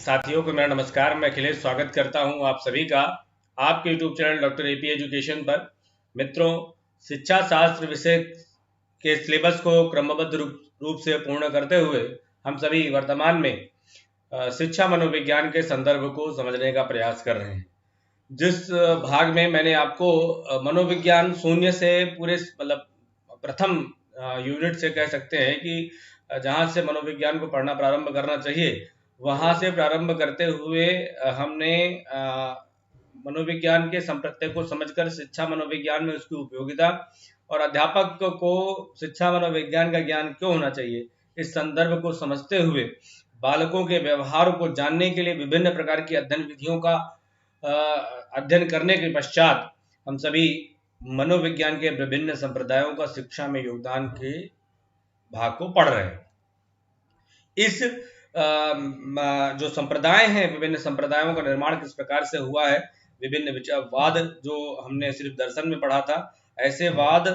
साथियों को मेरा नमस्कार। मैं अखिलेश स्वागत करता हूं आप सभी का आपके YouTube channel doctor AP education पर। मित्रों, शिक्षा शास्त्र विषय के सिलेबस को क्रमबद्ध रूप से पूर्ण करते हुए हम सभी वर्तमान में शिक्षा मनोविज्ञान के संदर्भ को समझने का प्रयास कर रहे हैं। जिस भाग में मैंने आपको मनोविज्ञान शून्य से पूरे मतलब प्रथम यूनिट से कह सकते हैं कि जहां से मनोविज्ञान को पढ़ना प्रारंभ करना चाहिए, वहां से प्रारंभ करते हुए हमने मनोविज्ञान के संप्रत्यय को समझकर शिक्षा मनोविज्ञान में उसकी उपयोगिता और अध्यापक को शिक्षा मनोविज्ञान का ज्ञान क्यों होना चाहिए, इस संदर्भ को समझते हुए बालकों के व्यवहार को जानने के लिए विभिन्न प्रकार की अध्ययन विधियों का अध्ययन करने के पश्चात हम सभी मनोविज्ञान के विभिन्न संप्रदायों का शिक्षा में योगदान के भाग को पढ़ रहे हैं। इस जो संप्रदाय हैं, विभिन्न संप्रदायों का निर्माण किस प्रकार से हुआ है, विभिन्न विचारवाद जो हमने सिर्फ दर्शन में पढ़ा था, ऐसे वाद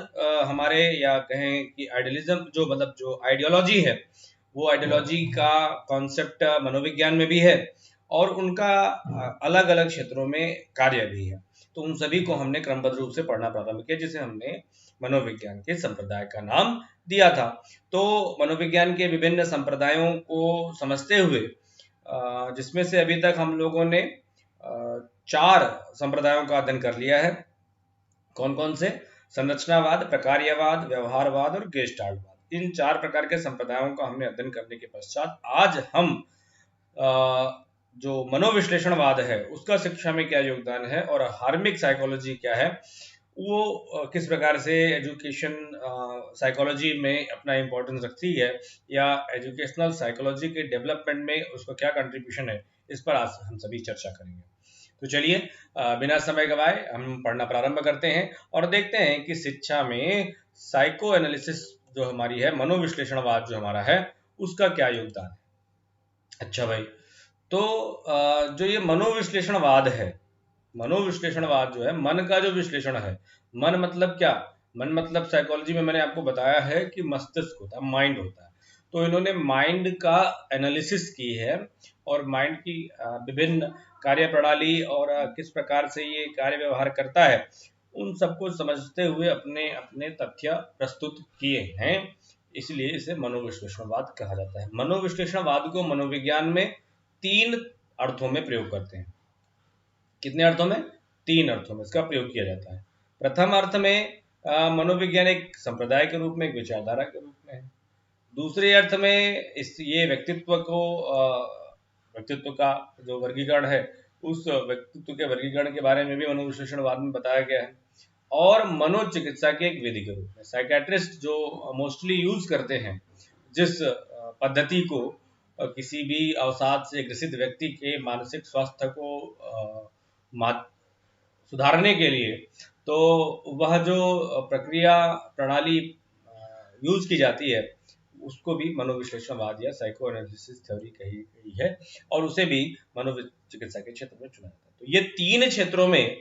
हमारे या कहें कि आइडियलिज्म जो मतलब जो आइडियोलॉजी है, वो आइडियोलॉजी का कॉन्सेप्ट मनोविज्ञान में भी है और उनका अलग अलग क्षेत्रों में कार्य भी है। तो उन सभी को हमने क्रमबद्ध रूप से पढ़ना प्रारंभ किया, जिसे हमने मनोविज्ञान के संप्रदाय का नाम दिया था। तो मनोविज्ञान के विभिन्न संप्रदायों को समझते हुए जिसमें से अभी तक हम लोगों ने 4 संप्रदायों का अध्ययन कर लिया है। कौन कौन से? संरचनावाद, प्रकार्यवाद, व्यवहारवाद और गेस्टाल्टवाद। इन 4 प्रकार के संप्रदायों का हमने अध्ययन करने के पश्चात आज हम जो मनोविश्लेषणवाद है उसका शिक्षा में क्या योगदान है और हार्मिक साइकोलॉजी क्या है, वो किस प्रकार से एजुकेशन साइकोलॉजी में अपना इम्पोर्टेंस रखती है या एजुकेशनल साइकोलॉजी के डेवलपमेंट में उसका क्या कंट्रीब्यूशन है, इस पर आज हम सभी चर्चा करेंगे। तो चलिए बिना समय गवाए हम पढ़ना प्रारंभ करते हैं और देखते हैं कि शिक्षा में साइको एनालिसिस जो हमारी है, मनोविश्लेषणवाद जो हमारा है, उसका क्या योगदान है। अच्छा भाई, तो जो ये मनोविश्लेषणवाद है, मनोविश्लेषणवाद जो है मन का जो विश्लेषण है, मन मतलब क्या? मन मतलब साइकोलॉजी में मैंने आपको बताया है कि मस्तिष्क होता है, माइंड होता है। तो इन्होंने माइंड का एनालिसिस की है और माइंड की विभिन्न कार्य प्रणाली और किस प्रकार से ये कार्य व्यवहार करता है, उन सबको समझते हुए अपने अपने तथ्य प्रस्तुत किए हैं। इसलिए इसे मनोविश्लेषणवाद कहा जाता है। मनोविश्लेषणवाद को मनोविज्ञान में 3 अर्थों में प्रयोग करते हैं। कितने अर्थों में? 3 अर्थों में इसका प्रयोग किया जाता है। प्रथम अर्थ में मनोविज्ञान एक संप्रदाय के रूप में, एक विचारधारा के रूप में है। दूसरे अर्थ में ये व्यक्तित्व का जो वर्गीकरण है, उस व्यक्तित्व के वर्गीकरण के बारे में भी मनोविश्लेषणवाद में बताया गया है। और मनोचिकित्सा के एक विधि के रूप में साइकेट्रिस्ट जो मोस्टली यूज करते हैं जिस पद्धति को किसी भी अवसाद से ग्रसित व्यक्ति के मानसिक स्वास्थ्य को सुधारने के लिए, तो वह जो प्रक्रिया प्रणाली यूज की जाती है उसको भी मनोविश्लेषणवाद या साइको एनालिसिस थ्योरी कही गई है और उसे भी मनोचिकित्सा के क्षेत्र में चुना जाता है। तो ये 3 क्षेत्रों में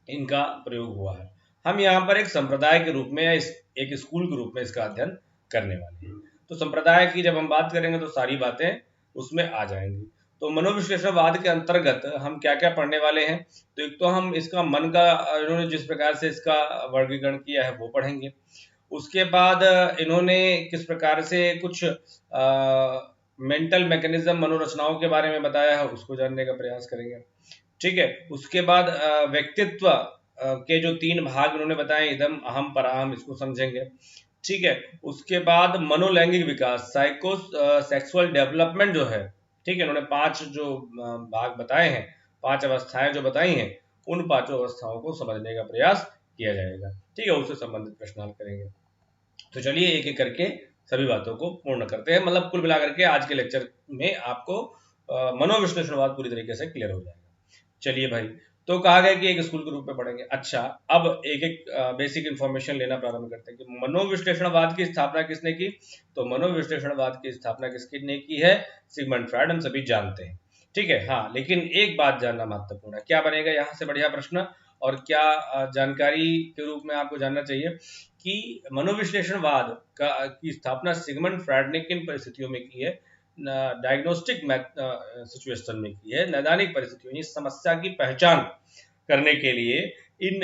इनका प्रयोग हुआ है। हम यहाँ पर एक संप्रदाय के रूप में या एक स्कूल के रूप में इसका अध्ययन करने वाले हैं। तो संप्रदाय की जब हम बात करेंगे तो सारी बातें उसमें आ जाएंगी। तो मनोविश्लेषणवाद के अंतर्गत हम क्या क्या पढ़ने वाले हैं? तो एक तो हम इसका मन का, इन्होंने जिस प्रकार से इसका वर्गीकरण किया है वो पढ़ेंगे। उसके बाद इन्होंने किस प्रकार से कुछ मेंटल मैकेनिज्म, मनोरचनाओं के बारे में बताया है, उसको जानने का प्रयास करेंगे। ठीक है। उसके बाद व्यक्तित्व के जो 3 भाग उन्होंने बताए, इदम, अहम, पराहम, इसको समझेंगे। ठीक है। उसके बाद मनोलैंगिक विकास, सेक्सुअल डेवलपमेंट जो है, ठीक है, उन्होंने 5 जो भाग बताए हैं, 5 अवस्थाएं जो बताई हैं, उन 5 अवस्थाओं को समझने का प्रयास किया जाएगा। ठीक है, उससे संबंधित प्रश्न हल करेंगे। तो चलिए एक एक करके सभी बातों को पूर्ण करते हैं। मतलब कुल मिलाकर के आज के लेक्चर में आपको मनोविश्लेषणवाद पूरी तरीके से क्लियर हो जाएगा। चलिए भाई, तो कहा गया कि एक स्कूल के रूप में पढ़ेंगे। अच्छा, अब एक एक बेसिक इंफॉर्मेशन लेना प्रारंभ करते हैं कि मनोविश्लेषणवाद की स्थापना किसने की। तो मनोविश्लेषणवाद की स्थापना किसने की है? सिगमंड फ्रायड, हम सभी जानते हैं। ठीक है। हाँ, लेकिन एक बात जानना महत्वपूर्ण है। क्या बनेगा यहाँ से बढ़िया प्रश्न और क्या जानकारी के रूप में आपको जानना चाहिए कि मनोविश्लेषणवाद की स्थापना सिगमंड फ्रायड ने किन परिस्थितियों में की है। डायग्नोस्टिक सिचुएशन में की है, नैदानिक परिस्थितियों में समस्या की पहचान करने के लिए इन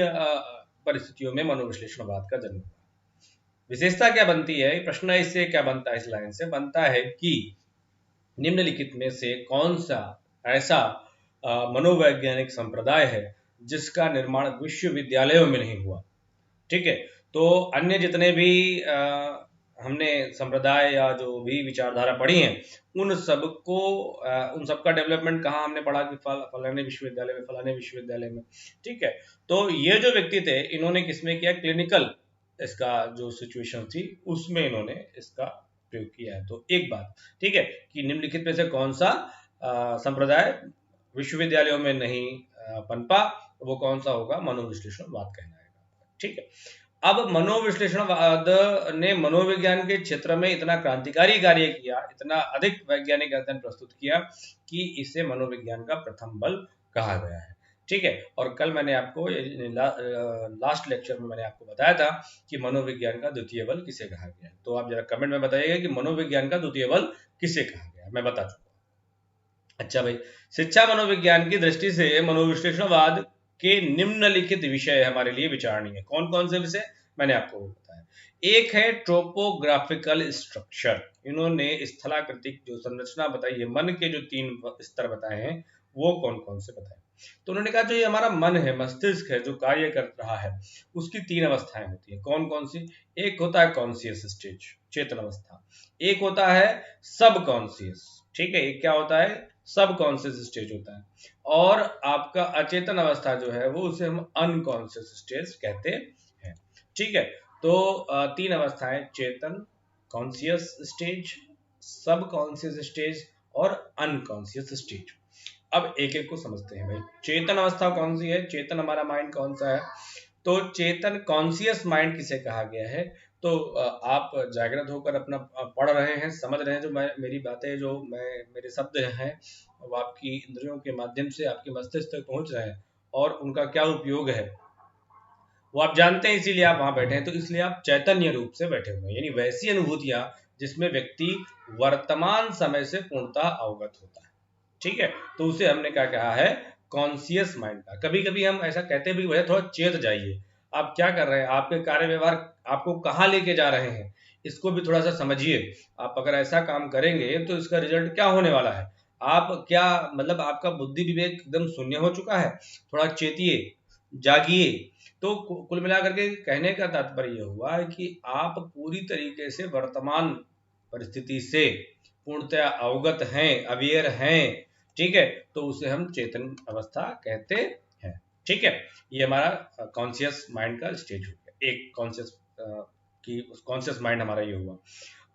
परिस्थितियों में मनोविश्लेषणवाद का जन्म हुआ। विशेषता क्या बनती है, प्रश्न इससे क्या बनता है, इस लाइन से बनता है कि निम्नलिखित में से कौन सा ऐसा मनोवैज्ञानिक संप्रदाय है जिसका निर्माण विश्वविद्यालयों में नहीं हुआ। ठीक है, तो अन्य जितने भी हमने संप्रदाय या जो भी विचारधारा पढ़ी है उन सबको उन सबका डेवलपमेंट कहाँ हमने पढ़ा कि फलाने विश्वविद्यालय में, फलाने विश्वविद्यालय में। ठीक है, तो ये जो व्यक्ति थे इन्होंने किसमें किया, क्लिनिकल इसका जो सिचुएशन थी उसमें इन्होंने इसका प्रयोग किया है। तो एक बात ठीक है कि निम्नलिखित में से कौन सा संप्रदाय विश्वविद्यालयों में नहीं पनपा, वो कौन सा होगा, मनोविश्लेषणवाद कहलाएगा। ठीक है, अब मनोविश्लेषणवाद ने मनोविज्ञान के क्षेत्र में इतना क्रांतिकारी कार्य किया, इतना अधिक वैज्ञानिक अध्ययन प्रस्तुत किया कि इसे मनोविज्ञान का प्रथम बल कहा गया है। ठीक है, और कल मैंने आपको लास्ट लेक्चर में मैंने आपको बताया था कि मनोविज्ञान का द्वितीय बल किसे कहा गया है। तो आप जरा कमेंट में बताइएगा कि मनोविज्ञान का द्वितीय बल किसे कहा गया, मैं बता चुका। अच्छा भाई, शिक्षा मनोविज्ञान की दृष्टि से मनोविश्लेषणवाद के निम्नलिखित विषय हमारे लिए विचारणीय। कौन कौन से विषय मैंने आपको बताया। एक है ट्रोपोग्राफिकल स्ट्रक्चर, इन्होंने स्थलाकृतिक जो संरचना बताई है, मन के जो 3 स्तर बताए हैं वो कौन कौन से बताए। तो उन्होंने कहा जो ये हमारा मन है, मस्तिष्क है, जो कार्य कर रहा है उसकी 3 अवस्थाएं होती है। कौन कौन सी, एक होता है कॉन्शियस स्टेज, चेतन अवस्था, एक होता है सब कॉन्शियस, ठीक है, एक क्या होता है, सब कॉन्शियस स्टेज होता है, और आपका अचेतन अवस्था जो है वो उसे हम अनकॉन्शियस स्टेज कहते हैं। ठीक है, तो 3 अवस्थाएं, चेतन, कॉन्शियस स्टेज, सब कॉन्शियस स्टेज और अनकॉन्शियस स्टेज। अब एक एक को समझते हैं भाई। चेतन अवस्था कौन सी है, चेतन हमारा माइंड कौन सा है, तो चेतन कॉन्शियस माइंड किसे कहा गया है, तो आप जागृत होकर अपना पढ़ रहे हैं, समझ रहे हैं, जो मेरी बातें, जो मेरे शब्द हैं वो आपकी इंद्रियों के माध्यम से आपके मस्तिष्क तक पहुंच रहे हैं और उनका क्या उपयोग है वो आप जानते हैं, इसीलिए आप वहां बैठे हैं। तो इसलिए आप चैतन्य रूप से बैठे हुए हैं, यानी वैसी अनुभूतियां जिसमें व्यक्ति वर्तमान समय से पूर्णतः अवगत होता है। ठीक है, तो उसे हमने क्या कहा है, कॉन्शियस माइंड का। कभी कभी हम ऐसा कहते हैं भी भैया थोड़ा चेत जाइए, आप क्या कर रहे हैं, आपके कार्य व्यवहार आपको कहाँ लेके जा रहे हैं, इसको भी थोड़ा सा समझिए। आप अगर ऐसा काम करेंगे तो इसका रिजल्ट क्या होने वाला है, आप क्या मतलब आपका बुद्धि विवेक एकदम शून्य हो चुका है, थोड़ा चेतिए, जागिए। तो कुल मिलाकर के कहने का तात्पर्य हुआ है कि आप पूरी तरीके से वर्तमान परिस्थिति से पूर्णतया अवगत हैं, अवेयर हैं। ठीक है, तो उसे हम चेतन अवस्था कहते हैं। ठीक है, ये हमारा कॉन्शियस माइंड का स्टेज हो गया, एक कॉन्शियस माइंड हमारा ये हुआ।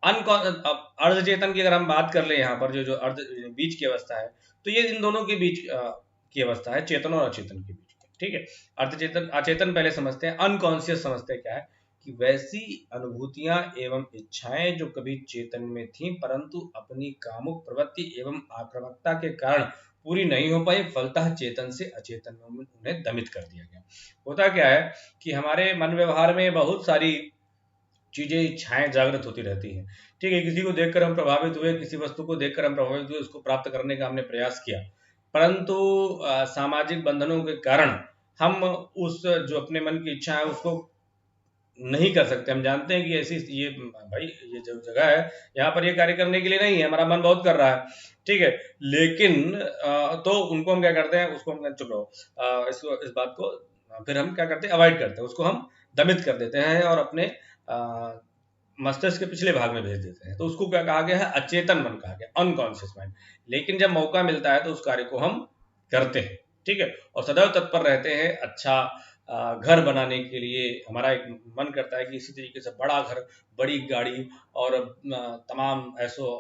अर्ध चेतन की अगर हम बात कर ले, यहाँ पर जो जो अर्ध बीच की अवस्था है, तो ये इन दोनों के बीच की अवस्था है, चेतन और अचेतन के बीच। ठीक है, अर्धचेतन अचेतन पहले समझते हैं, अनकॉन्शियस समझते हैं क्या है कि वैसी अनुभूतियां एवं इच्छाएं जो कभी चेतन में थी परंतु अपनी कामुक प्रवृत्ति एवं आक्रामकता के कारण पूरी नहीं हो पाई, फलतः चेतन से अचेतन में उन्हें दमित कर दिया गया। होता क्या है कि हमारे मन व्यवहार में बहुत सारी चीजें, इच्छाएं जागृत होती रहती हैं। ठीक है, किसी को देखकर हम प्रभावित हुए, किसी वस्तु को देखकर हम प्रभावित हुए, उसको प्राप्त करने का हमने प्रयास किया, परंतु सामाजिक बंधनों के कारण हम उस जो अपने मन की इच्छा है उसको नहीं कर सकते। हम जानते हैं कि ऐसी ये भाई ये जो जगह है यहाँ पर ये कार्य करने के लिए नहीं है, हमारा मन बहुत कर रहा है। ठीक है, लेकिन तो उनको हम क्या करते हैं, उसको हम चुप रहो, इसको इस बात को फिर हम क्या करते हैं, अवॉइड करते हैं, उसको हम दमित कर देते हैं और अपने मस्तिष्क के पिछले भाग में भेज देते हैं। तो उसको क्या कहा गया है, अचेतन मन कहा गया, अनकॉन्शियस माइंड। लेकिन जब मौका मिलता है तो उस कार्य को हम करते हैं। ठीक है, और सदैव तत्पर रहते हैं अच्छा घर बनाने के लिए। हमारा एक मन करता है कि इसी तरीके से बड़ा घर, बड़ी गाड़ी और तमाम ऐसो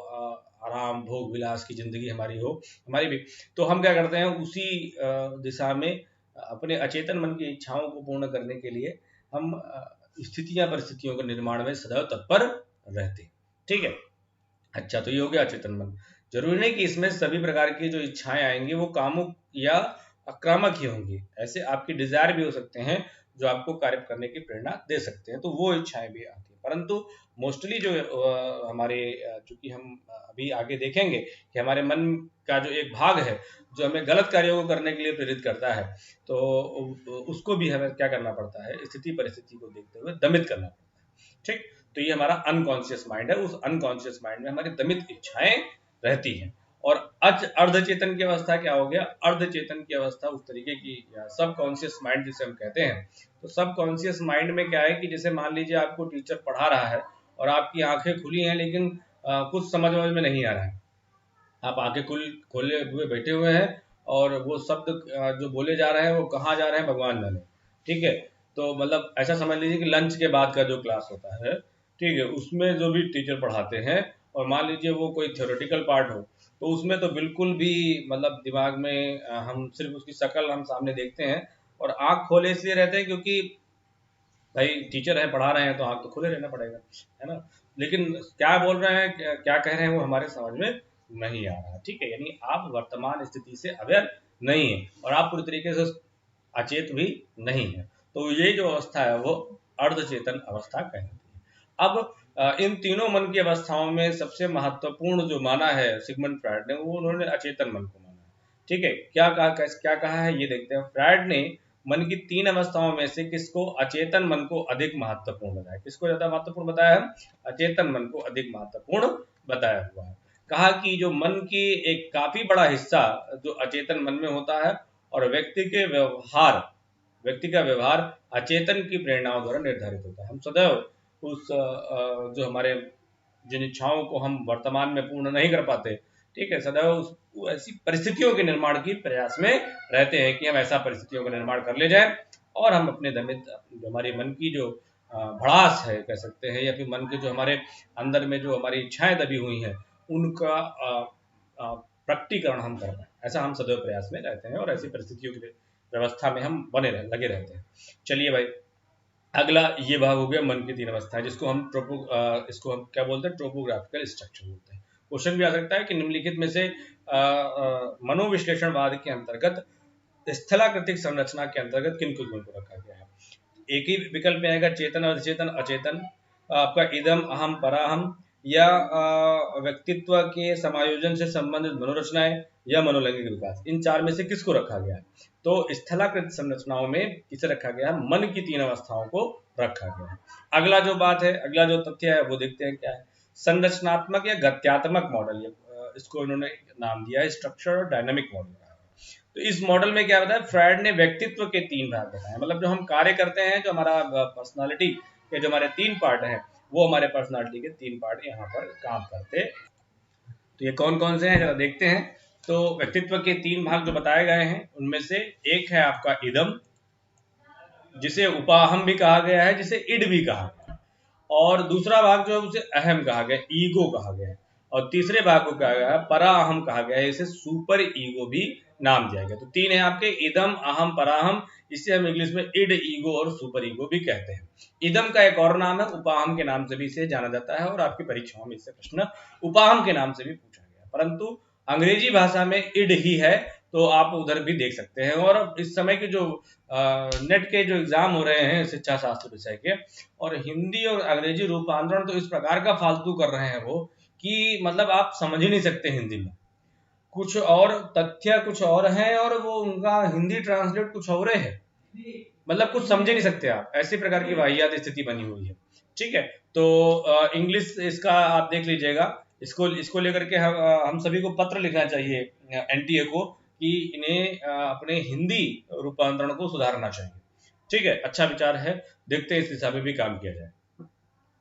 आराम भोग विलास की जिंदगी हमारी हो, हमारी भी। तो हम क्या करते हैं, उसी दिशा में अपने अचेतन मन की इच्छाओं को पूर्ण करने के लिए हम स्थितियां परिस्थितियों के निर्माण में सदैव तत्पर रहते हैं। ठीक है, अच्छा, तो ये हो गया अचेतन मन। जरूरी नहीं कि इसमें सभी प्रकार की जो इच्छाएं आएंगी वो कामुक या आक्रामक ही होंगी, ऐसे आपकी डिजायर भी हो सकते हैं जो आपको कार्य करने की प्रेरणा दे सकते हैं, तो वो इच्छाएं भी आती हैं। परंतु मोस्टली जो हमारे चूंकि हम अभी आगे देखेंगे कि हमारे मन का जो एक भाग है जो हमें गलत कार्यों को करने के लिए प्रेरित करता है, तो उसको भी हमें क्या करना पड़ता है, स्थिति परिस्थिति को देखते हुए दमित करना पड़ता है। ठीक, तो ये हमारा अनकॉन्शियस माइंड है। उस अनकॉन्शियस माइंड में हमारी दमित इच्छाएं रहती हैं। और अर्धचेतन की अवस्था क्या हो गया, अर्धचेतन की अवस्था उस तरीके की सब कॉन्शियस माइंड जिसे हम कहते हैं। तो सब कॉन्शियस माइंड में क्या है कि जैसे मान लीजिए आपको टीचर पढ़ा रहा है और आपकी आंखें खुली हैं, लेकिन कुछ समझ में नहीं आ रहा है। आप आंखें खोले हुए बैठे हुए हैं और वो शब्द जो बोले जा रहे हैं वो कहाँ जा रहे हैं भगवान जाने। ठीक है, तो मतलब ऐसा समझ लीजिए कि लंच के बाद का जो क्लास होता है, ठीक है, उसमें जो भी टीचर पढ़ाते हैं और मान लीजिए वो कोई थ्योरेटिकल पार्ट हो, तो उसमें तो बिल्कुल भी मतलब दिमाग में हम सिर्फ उसकी शक्ल हम सामने देखते हैं और आंख खोले इसलिए रहते हैं क्योंकि भाई टीचर है पढ़ा रहे हैं तो आंख तो खुले रहना पड़ेगा, है ना। लेकिन क्या बोल रहे हैं, क्या कह रहे हैं वो हमारे समझ में नहीं आ रहा। ठीक है, यानी आप वर्तमान स्थिति से अवेयर नहीं है और आप पूरी तरीके से अचेत भी नहीं है। तो ये जो अवस्था है वो अर्धचेतन अवस्था कहलाती है। अब इन तीनों मन की अवस्थाओं में सबसे महत्वपूर्ण जो माना है सिगमंड फ्रायड ने, वो उन्होंने अचेतन मन को माना है। ठीक है, क्या कहा है ये देखते हैं। फ्रायड ने मन की तीन अवस्थाओं में से किसको, अचेतन मन को अधिक महत्वपूर्ण बताया। किसको ज्यादा महत्वपूर्ण बताया है, अचेतन मन को अधिक महत्वपूर्ण बताया हुआ है। कहा कि जो मन की एक काफी बड़ा हिस्सा जो अचेतन मन में होता है और व्यक्ति का व्यवहार अचेतन की प्रेरणाओं द्वारा निर्धारित होता है। हम सदैव उस जो हमारे जिन इच्छाओं को हम वर्तमान में पूर्ण नहीं कर पाते, ठीक है, सदैव ऐसी परिस्थितियों के निर्माण की प्रयास में रहते हैं कि हम ऐसा परिस्थितियों का निर्माण कर ले जाएं और हम अपने दमित जो हमारी मन की जो भड़ास है कह सकते हैं, या फिर मन के जो हमारे अंदर में जो हमारी इच्छाएं दबी हुई हैं उनका प्रकटीकरण हम कर पाए। ऐसा हम सदैव प्रयास में रहते हैं और ऐसी परिस्थितियों की व्यवस्था में हम लगे रहते हैं। चलिए भाई, अगला ये भाग हो गया मन की तीन अवस्थाएं, जिसको हम इसको हम क्या बोलते हैं, ट्रोपोग्राफिकल स्ट्रक्चर बोलते हैं। क्वेश्चन भी आ सकता है कि निम्नलिखित में से मनोविश्लेषणवाद के अंतर्गत स्थलाकृतिक संरचना के अंतर्गत किन कुछ गुण को रखा गया है। एक ही विकल्प में आएगा चेतन, अर्धचेतन, अचेतन, आपका इदम, अहम, पराहम, या व्यक्तित्व के समायोजन से संबंधित मनोरचनाएं या मनोलैंगिक विकास। इन चार में से किसको रखा गया है। तो स्थलाकृत संरचनाओं में किसे रखा गया है, मन की तीन अवस्थाओं को रखा गया है। अगला जो बात है, अगला जो तथ्य है वो देखते हैं क्या है। संरचनात्मक या गत्यात्मक मॉडल, इसको इन्होंने नाम दिया है स्ट्रक्चर और डायनामिक मॉडल। तो इस मॉडल में क्या बताया, फ्रायड ने व्यक्तित्व के तीन भाग बताए। मतलब जो हम कार्य करते हैं, जो हमारा पर्सनालिटी के जो हमारे तीन पार्ट हैं, वो हमारे पर्सनालिटी के तीन पार्ट यहाँ पर काम करते। तो ये कौन कौन से हैं जरा देखते हैं। तो व्यक्तित्व के तीन भाग जो बताए गए हैं उनमें से एक है आपका इदम, जिसे उपाहम भी कहा गया है, जिसे इड भी कहा गया है। और दूसरा भाग जो है उसे अहम कहा गया, ईगो कहा गया है। और तीसरे भाग को कहा गया है पराहम कहा गया है, इसे सुपर ईगो भी नाम दिया गया। तो तीन है आपके इदम, अहम, पराहम। इसे हम इंग्लिश में इड, ईगो और सुपर ईगो भी कहते हैं। इदम का एक और नाम है उपाहम के नाम से भी इसे जाना जाता है और आपकी परीक्षाओं में इससे प्रश्न उपाहम के नाम से भी पूछा गया, परंतु अंग्रेजी भाषा में इड ही है, तो आप उधर भी देख सकते हैं। और इस समय के जो नेट के जो एग्जाम हो रहे हैं शिक्षा शास्त्र विषय के, और हिंदी और अंग्रेजी रूपांतरण तो इस प्रकार का फालतू कर रहे हैं वो कि मतलब आप समझ ही नहीं सकते। हिंदी में कुछ और तथ्य कुछ और हैं और वो उनका हिंदी ट्रांसलेट कुछ और है, मतलब कुछ समझे नहीं सकते आप। ऐसी प्रकार की वाहियात स्थिति बनी हुई है। ठीक है, तो इंग्लिश इसका आप देख लीजिएगा। इसको लेकर के हम सभी को पत्र लिखना चाहिए एनटीए को कि इन्हें अपने हिंदी रूपांतरण को सुधारना चाहिए। ठीक है, अच्छा विचार है, देखते हैं इस दिशा में भी काम किया जाए।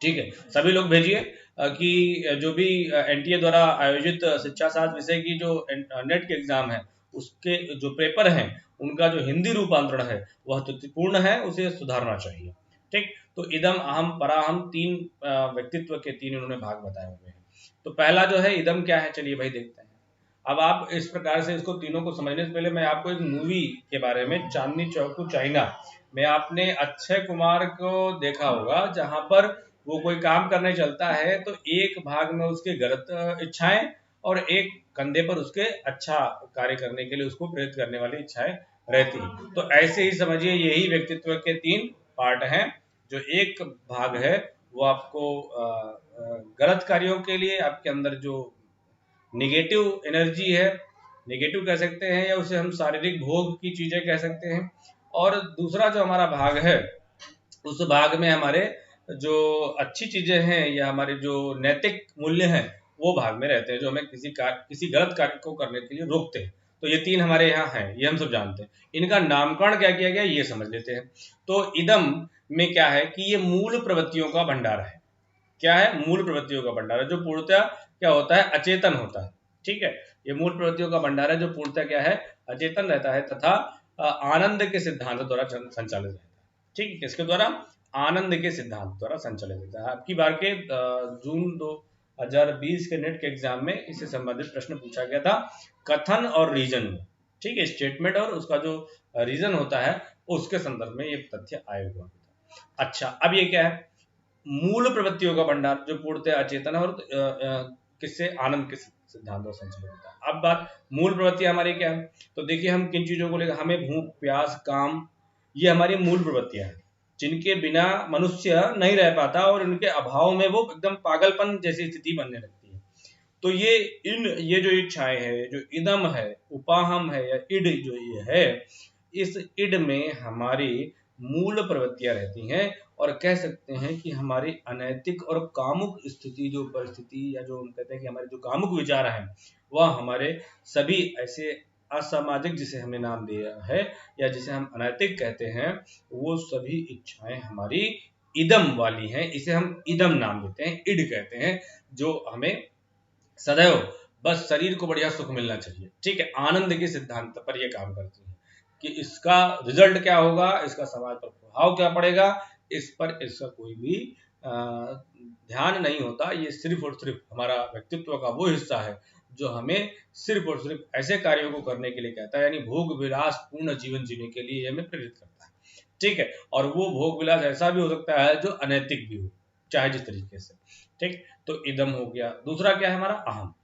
ठीक है, सभी लोग भेजिए कि जो भी एनटीए द्वारा आयोजित शिक्षा शास्त्र विषय की जो नेट के एग्जाम है उसके जो पेपर हैं उनका जो हिंदी रूपांतरण है वह त्रुटिपूर्ण है, उसे सुधारना चाहिए। ठीक, तो इदम, अहम, पराहम तीन व्यक्तित्व के तीन उन्होंने भाग बताए हुए हैं। तो पहला जो है इदम क्या है, चलिए भाई देखते हैं। अब आप इस प्रकार से इसको तीनों को समझने से पहले मैं आपको एक मूवी के बारे में, चांदनी चौक चाइना में आपने अक्षय कुमार को देखा होगा, जहां पर वो कोई काम करने चलता है तो एक भाग में उसके गलत इच्छाएं और एक कंधे पर उसके अच्छा कार्य करने के लिए उसको प्रेरित करने वाली इच्छाएं रहती हैं। तो ऐसे ही समझिए यही व्यक्तित्व के तीन पार्ट हैं। जो एक भाग है वो आपको गलत कार्यों के लिए आपके अंदर जो निगेटिव एनर्जी है, निगेटिव कह सकते हैं, या उसे हम शारीरिक भोग की चीजें कह सकते हैं। और दूसरा जो हमारा भाग है, उस भाग में हमारे जो अच्छी चीजें हैं या हमारे जो नैतिक मूल्य हैं वो भाग में रहते हैं, जो हमें किसी गलत कार्य को करने के लिए रोकते हैं। तो ये तीन हमारे यहाँ हैं, ये हम सब जानते हैं। इनका नामकरण क्या किया गया ये समझ लेते हैं। तो इदम में क्या है कि ये मूल प्रवृत्तियों का भंडार है। क्या है? मूल प्रवृत्तियों का भंडार है, जो पूर्णतः क्या होता है, अचेतन होता है। ठीक है, ये मूल प्रवृत्तियों का भंडार है जो पूर्णतः क्या है, अचेतन रहता है तथा आनंद के सिद्धांत द्वारा संचालित रहता है। ठीक है, किसके द्वारा? आनंद के सिद्धांत द्वारा संचालित रहता है। आपकी बार के जून 2020 के नेट के एग्जाम में इससे संबंधित प्रश्न पूछा गया था, कथन और रीजन में। ठीक है, स्टेटमेंट और उसका जो रीजन होता है उसके संदर्भ में ये तथ्य आया हुआ था। अच्छा, अब ये क्या है? मूल प्रवृत्तियों का भंडार जो पूर्णतः अचेतन है और किससे? आनंद के सिद्धांतों से संचालित होता है। अब बात मूल प्रवृत्ति हमारी क्या है, तो देखिए हम किन चीजों को लेकर, हमें भूख, प्यास, काम, ये हमारी मूल प्रवृत्तियां हैं, जिनके बिना मनुष्य नहीं रह पाता और उनके अभाव में वो एकदम पागलपन जैसी स्थिति बनने लगती है। तो ये जो इच्छाएं है, जो इदम है, उपाहम है या इड जो ये है, इस इड में हमारी मूल प्रवृत्तियां रहती हैं। और कह सकते हैं कि हमारी अनैतिक और कामुक स्थिति, जो परिस्थिति या जो हम कहते हैं कि हमारे जो कामुक विचार हैं, वह हमारे सभी ऐसे असामाजिक, जिसे हमने नाम दिया है या जिसे हम अनैतिक कहते हैं, वो सभी इच्छाएं हमारी इदम वाली हैं। इसे हम इदम नाम देते हैं, इड कहते हैं, जो हमें सदैव बस शरीर को बढ़िया सुख मिलना चाहिए। ठीक है, आनंद के सिद्धांत पर यह काम करती है कि इसका रिजल्ट क्या होगा, इसका समाज पर प्रभाव क्या पड़ेगा, इस पर इसका कोई भी ध्यान नहीं होता। ये सिर्फ और सिर्फ हमारा व्यक्तित्व का वो हिस्सा है जो हमें सिर्फ और सिर्फ ऐसे कार्यों को करने के लिए कहता है, यानी भोग विलास पूर्ण जीवन जीने के लिए हमें प्रेरित करता है। ठीक है, और वो भोग विलास ऐसा भी हो सकता है जो अनैतिक भी हो, चाहे जिस तरीके से। ठीक, तो इदम हो गया। दूसरा क्या है हमारा? अहम,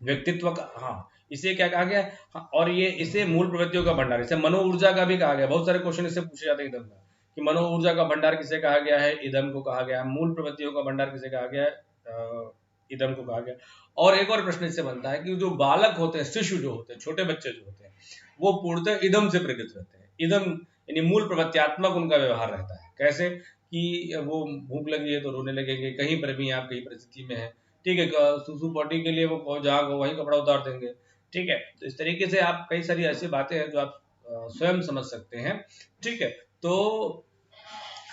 व्यक्तित्व का। हाँ, इसे क्या कहा गया? हाँ, और ये इसे मूल प्रवृत्तियों का भंडार, इसे मनो ऊर्जा का भी कहा गया। बहुत सारे क्वेश्चन इससे पूछे जाते हैं इदम का, कि मनो ऊर्जा का भंडार किसे कहा गया है? इदम को कहा गया है। मूल प्रवृत्तियों का भंडार किसे कहा गया है? इदम को कहा गया। और एक और प्रश्न इससे बनता है कि जो बालक होते हैं, शिशु जो होते हैं, छोटे बच्चे जो होते हैं, वो पूर्णतः इदम से प्रेरित रहते हैं। इदम यानी मूल प्रवृत्त्यात्मक उनका व्यवहार रहता है। कैसे? कि वो भूख लगी है तो रोने लगेंगे, कहीं पर भी आप कहीं परिस्थिति में है, ठीक है, सुसु पॉटी के लिए वो जहाँ वहीं कपड़ा उतार देंगे। ठीक है, तो इस तरीके से आप कई सारी ऐसी बातें हैं जो आप स्वयं समझ सकते हैं। ठीक है, तो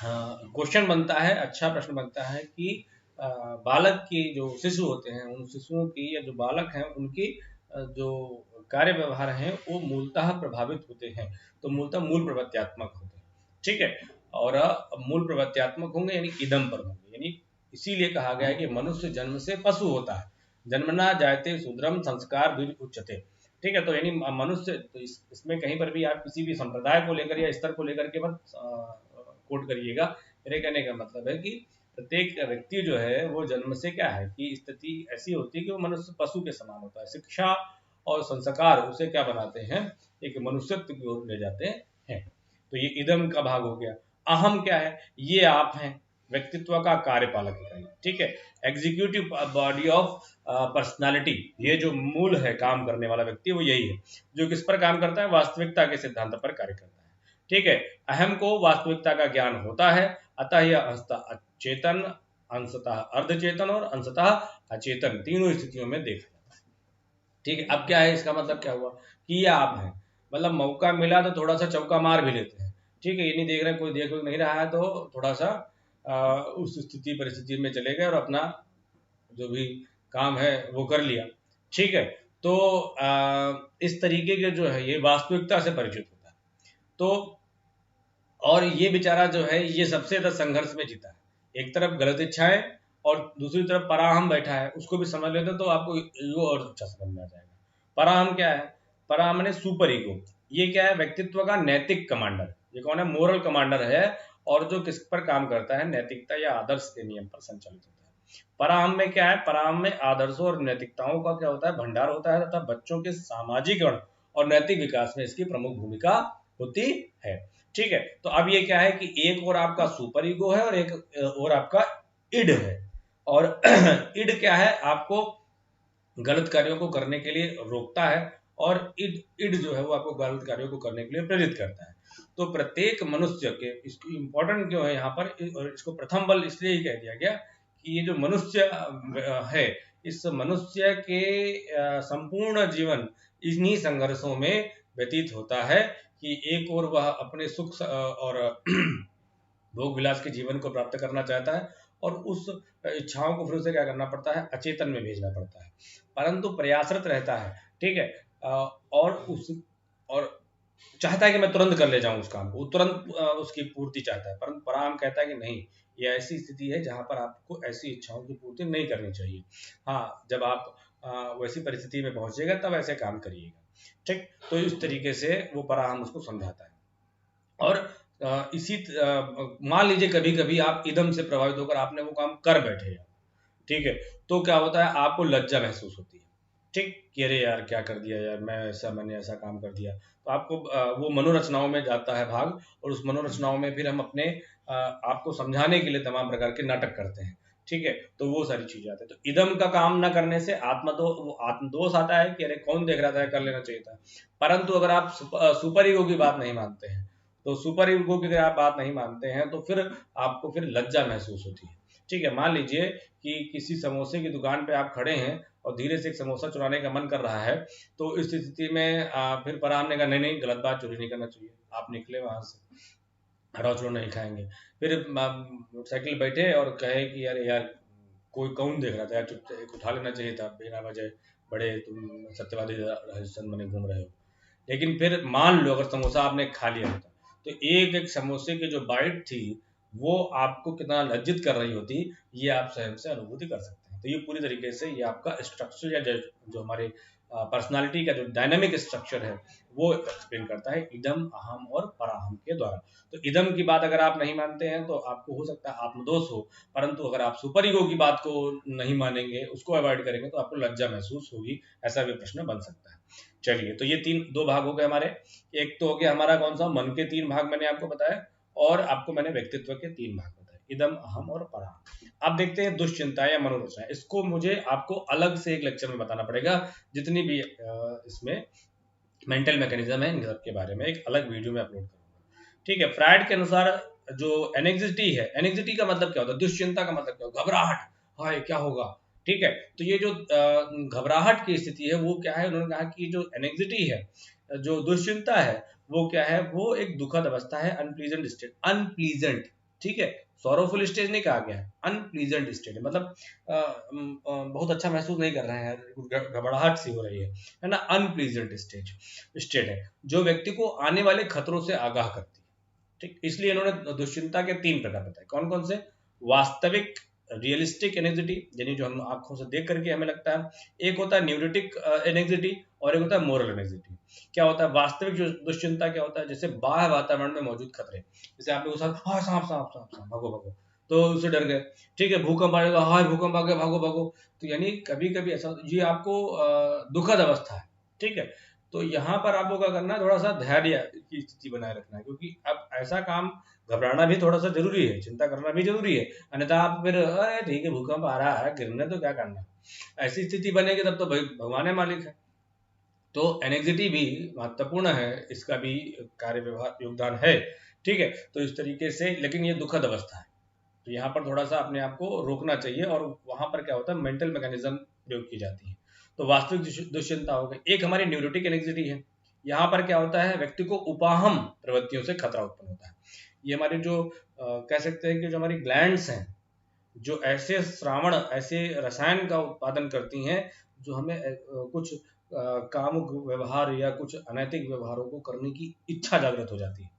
क्वेश्चन बनता है, अच्छा प्रश्न बनता है कि बालक की जो शिशु होते हैं, उन शिशुओं की या जो बालक हैं उनकी जो कार्य व्यवहार हैं वो मूलतः प्रभावित होते हैं, तो मूलतः मूल प्रवृत्त्यात्मक होते हैं। ठीक है, और मूल प्रवृत्त्यात्मक होंगे यानी इदम पर होंगे, यानी इसीलिए कहा गया है कि मनुष्य जन्म से पशु होता है, जन्मना जायते शूद्रम संस्कार भी उच्चते। ठीक है, तो यानी मनुष्य, तो इसमें कहीं पर भी आप किसी भी संप्रदाय को लेकर या स्तर को लेकर के मत कोट करिएगा। मेरे कहने का मतलब है कि प्रत्येक व्यक्ति जो है वो जन्म से क्या है कि स्थिति ऐसी होती है कि वो मनुष्य पशु के समान होता है। शिक्षा और संस्कार उसे क्या बनाते हैं? एक मनुष्यत्व की ओर ले जाते हैं। तो ये इदम का भाग हो गया। अहम क्या है? ये आप हैं, व्यक्तित्व का कार्यपालक इकाई। ठीक है, एग्जीक्यूटिव बॉडी ऑफ पर्सनालिटी, ये जो मूल है काम करने वाला व्यक्ति वो यही है, जो किस पर काम करता है? वास्तविकता के सिद्धांत पर कार्य करता है। ठीक है, अहम को वास्तविकता का ज्ञान होता है, अतः यह अंशतः अचेतन, अंशतः अर्धचेतन और अंशतः अचेतन तीनों स्थितियों में देखा जाता है। ठीक है, अब क्या है, इसका मतलब क्या हुआ कि ये आप हैं, मतलब मौका मिला तो थोड़ा सा चौका मार भी लेते हैं। ठीक है, ये नहीं देख रहे, कोई देख नहीं रहा है तो थोड़ा सा उस स्थिति परिस्थिति में चले गए और अपना जो भी काम है वो कर लिया। ठीक है, तो इस तरीके के जो है ये वास्तविकता से परिचित होता है। तो और ये बेचारा जो है ये सबसे ज्यादा संघर्ष में जीता है। एक तरफ गलत इच्छाएं और दूसरी तरफ पराहम बैठा है, उसको भी समझ लेते तो आपको ईगो और अच्छा समझ में आ जाएगा। पराहम क्या है? पराहम ने सुपर ईगो। ये क्या है? व्यक्तित्व का नैतिक कमांडर। ये कौन है? मोरल कमांडर है, और जो किस पर काम करता है? नैतिकता या आदर्श के नियम पर संचालित होता है। पराहम में क्या है? पराहम में आदर्शों और नैतिकताओं का क्या होता है? भंडार होता है, तथा बच्चों के सामाजिक और नैतिक विकास में इसकी प्रमुख भूमिका होती है। ठीक है, तो अब ये क्या है कि एक और आपका सुपर ईगो है और एक और आपका इड है। और इड क्या है, आपको गलत कार्यों को करने के लिए रोकता है, और इड जो है वो आपको गलत कार्यों को करने के लिए प्रेरित करता है। तो प्रत्येक मनुष्य के, इसकी इंपॉर्टेंट क्यों है यहाँ पर, और इसको प्रथम बल इसलिए ही कह दिया गया कि ये जो मनुष्य है, इस मनुष्य के संपूर्ण जीवन इन्हीं संघर्षों में व्यतीत होता है कि एक और वह अपने सुख और भोग विलास के जीवन को प्राप्त करना चाहता है, और उस इच्छाओं को फिर उसे क्या करना पड़ता है, अचेतन में भेजना पड़ता है, परंतु प्रयासरत रहता है, ठीक है, और चाहता है कि मैं तुरंत कर ले जाऊं उस काम को, तुरंत उसकी पूर्ति चाहता है, परंतु पराम कहता है कि नहीं, ये ऐसी स्थिति है जहां पर आपको ऐसी इच्छाओं की पूर्ति नहीं करनी चाहिए। हाँ, जब आप वैसी परिस्थिति में पहुंचेगा तब ऐसे काम करिएगा, ठीक। तो इस तरीके से वो पराम उसको समझाता है। और इसी मान लीजिए कभी कभी आप इदम से प्रभावित होकर आपने वो काम कर बैठे, ठीक है, तो क्या होता है, आपको लज्जा महसूस होती है, ठीक, कि अरे यार क्या कर दिया यार, मैंने ऐसा काम कर दिया। तो आपको वो मनोरचनाओं में जाता है भाग, और उस मनोरचनाओं में फिर हम अपने आपको समझाने के लिए तमाम प्रकार के नाटक करते हैं, ठीक है, तो वो सारी चीजें आती है। तो इदम का काम ना करने से आत्मदोष आता है कि अरे कौन देख रहा था, कर लेना चाहिए था। परंतु अगर आप सुपर ईगो की बात नहीं मानते हैं, तो सुपर ईगो की अगर आप बात नहीं मानते हैं तो फिर आपको फिर लज्जा महसूस होती है, ठीक है। मान लीजिए कि किसी समोसे की दुकान पे आप खड़े हैं और धीरे से एक समोसा चुराने का मन कर रहा है, तो इस स्थिति में फिर पराम ने कहा नहीं नहीं, गलत बात, चोरी नहीं करना चाहिए, आप निकले वहां से, हरा चूरो नहीं खाएंगे। फिर मोटरसाइकिल बैठे और कहे कि यार यार कोई कौन देख रहा था यार, चुप उठा लेना चाहिए था, बिना वजह बड़े तुम सत्यवादी राजस्थान बने घूम रहे हो। लेकिन फिर मान लो अगर समोसा आपने खा लिया होता, तो एक एक समोसे की जो बाइट थी वो आपको कितना लज्जित कर रही होती, ये आप स्वयं से अनुभूति कर सकते हैं। तो ये पूरी तरीके से ये आपका स्ट्रक्चर या जो हमारे पर्सनालिटी का जो डायनामिक स्ट्रक्चर है वो एक्सप्लेन करता है इदम, अहम और पराहम के द्वारा। तो इदम की बात अगर आप नहीं मानते हैं तो आपको हो सकता है आत्मदोष हो, परंतु अगर आप सुपर ईगो की बात को नहीं मानेंगे, उसको अवॉइड करेंगे, तो आपको लज्जा महसूस होगी, ऐसा भी प्रश्न बन सकता है। चलिए, तो ये दो भाग हो गए हमारे। एक तो हो गया हमारा कौन सा, मन के 3 भाग मैंने आपको बताया, और आपको मैंने व्यक्तित्व के 3 भाग बताए, इदम, अहम और पराहम। अब देखते हैं दुश्चिंता या मनोरचना, इसको मुझे आपको अलग से एक लेक्चर में बताना पड़ेगा, जितनी भी इसमें मेंटल मैकेनिज्म है इन सब के बारे में एक अलग वीडियो में अपलोड करूंगा, ठीक है। फ्रायड के अनुसार जो एनेक्सिटी है, एनेक्सिटी का मतलब क्या होता है, दुश्चिंता का मतलब क्या होता है, घबराहट, हाय क्या होगा, ठीक है। तो ये जो घबराहट की स्थिति है वो क्या है, उन्होंने कहा कि जो एनेक्सिटी है, जो दुश्चिंता है, वो क्या है, वो एक दुखद अवस्था है, अनप्लीजेंट स्टेट, अनप्लीजेंट, ठीक है, सॉरोफुल स्टेज नहीं कहा गया है, अनप्लीजेंट स्टेट मतलब बहुत अच्छा महसूस नहीं कर रहे हैं, घबराहट सी हो रही है ना, अनप्लीजेंट स्टेट है, जो व्यक्ति को आने वाले खतरों से आगाह करती है, ठीक। इसलिए इन्होंने दुश्चिंता के 3 प्रकार बताए, कौन कौन से, वास्तविक रियलिस्टिक एनेक्सिटी, यानी जो हम आंखों से देख करके हमें लगता है, एक होता है न्यूरोटिक एनेक्सिटी, और एक होता है मोरल एनेक्सिटी। क्या होता है वास्तविक जो दुश्चिंता, क्या होता है, जैसे बाह्य वातावरण में मौजूद खतरे, जैसे आप लोग हाँ सांप सांप सांप सांप भागो भागो, तो उससे डर गए, ठीक है, भूकंप आएगा, हाँ भूकंप आ गया, भागो भागो। तो यानी कभी कभी ऐसा, ये आपको दुखद अवस्था है, ठीक है। तो यहाँ पर आपको क्या करना है, थोड़ा सा धैर्य की स्थिति बनाए रखना है, क्योंकि अब ऐसा काम, घबराना भी थोड़ा सा जरूरी है, चिंता करना भी जरूरी है, अन्यथा आप फिर अरे ठीक है भूकंप आ रहा है, गिरने तो क्या करना, ऐसी स्थिति बनेगी तब तो भाई भगवान है मालिक है। तो एनेक्सिटी भी महत्वपूर्ण है, इसका भी कार्य व्यवहार योगदान है, ठीक है। तो इस तरीके से, लेकिन ये दुखद अवस्था है, तो यहाँ पर थोड़ा सा अपने आप को रोकना चाहिए, और वहां पर क्या होता है, मेंटल मैकेनिज्म प्रयोग की जाती है। तो वास्तविक दुश्चिंता हो गई। एक हमारी न्यूरोटिक एनेक्सिटी है, यहाँ पर क्या होता है, व्यक्ति को उपाहम प्रवृत्तियों से खतरा उत्पन्न होता है। ये हमारे जो कह सकते हैं कि जो हमारी ग्लैंड्स हैं, जो ऐसे श्रावण, ऐसे रसायन का उत्पादन करती हैं जो हमें कुछ कामुक व्यवहार या कुछ अनैतिक व्यवहारों को करने की इच्छा जागृत हो जाती है।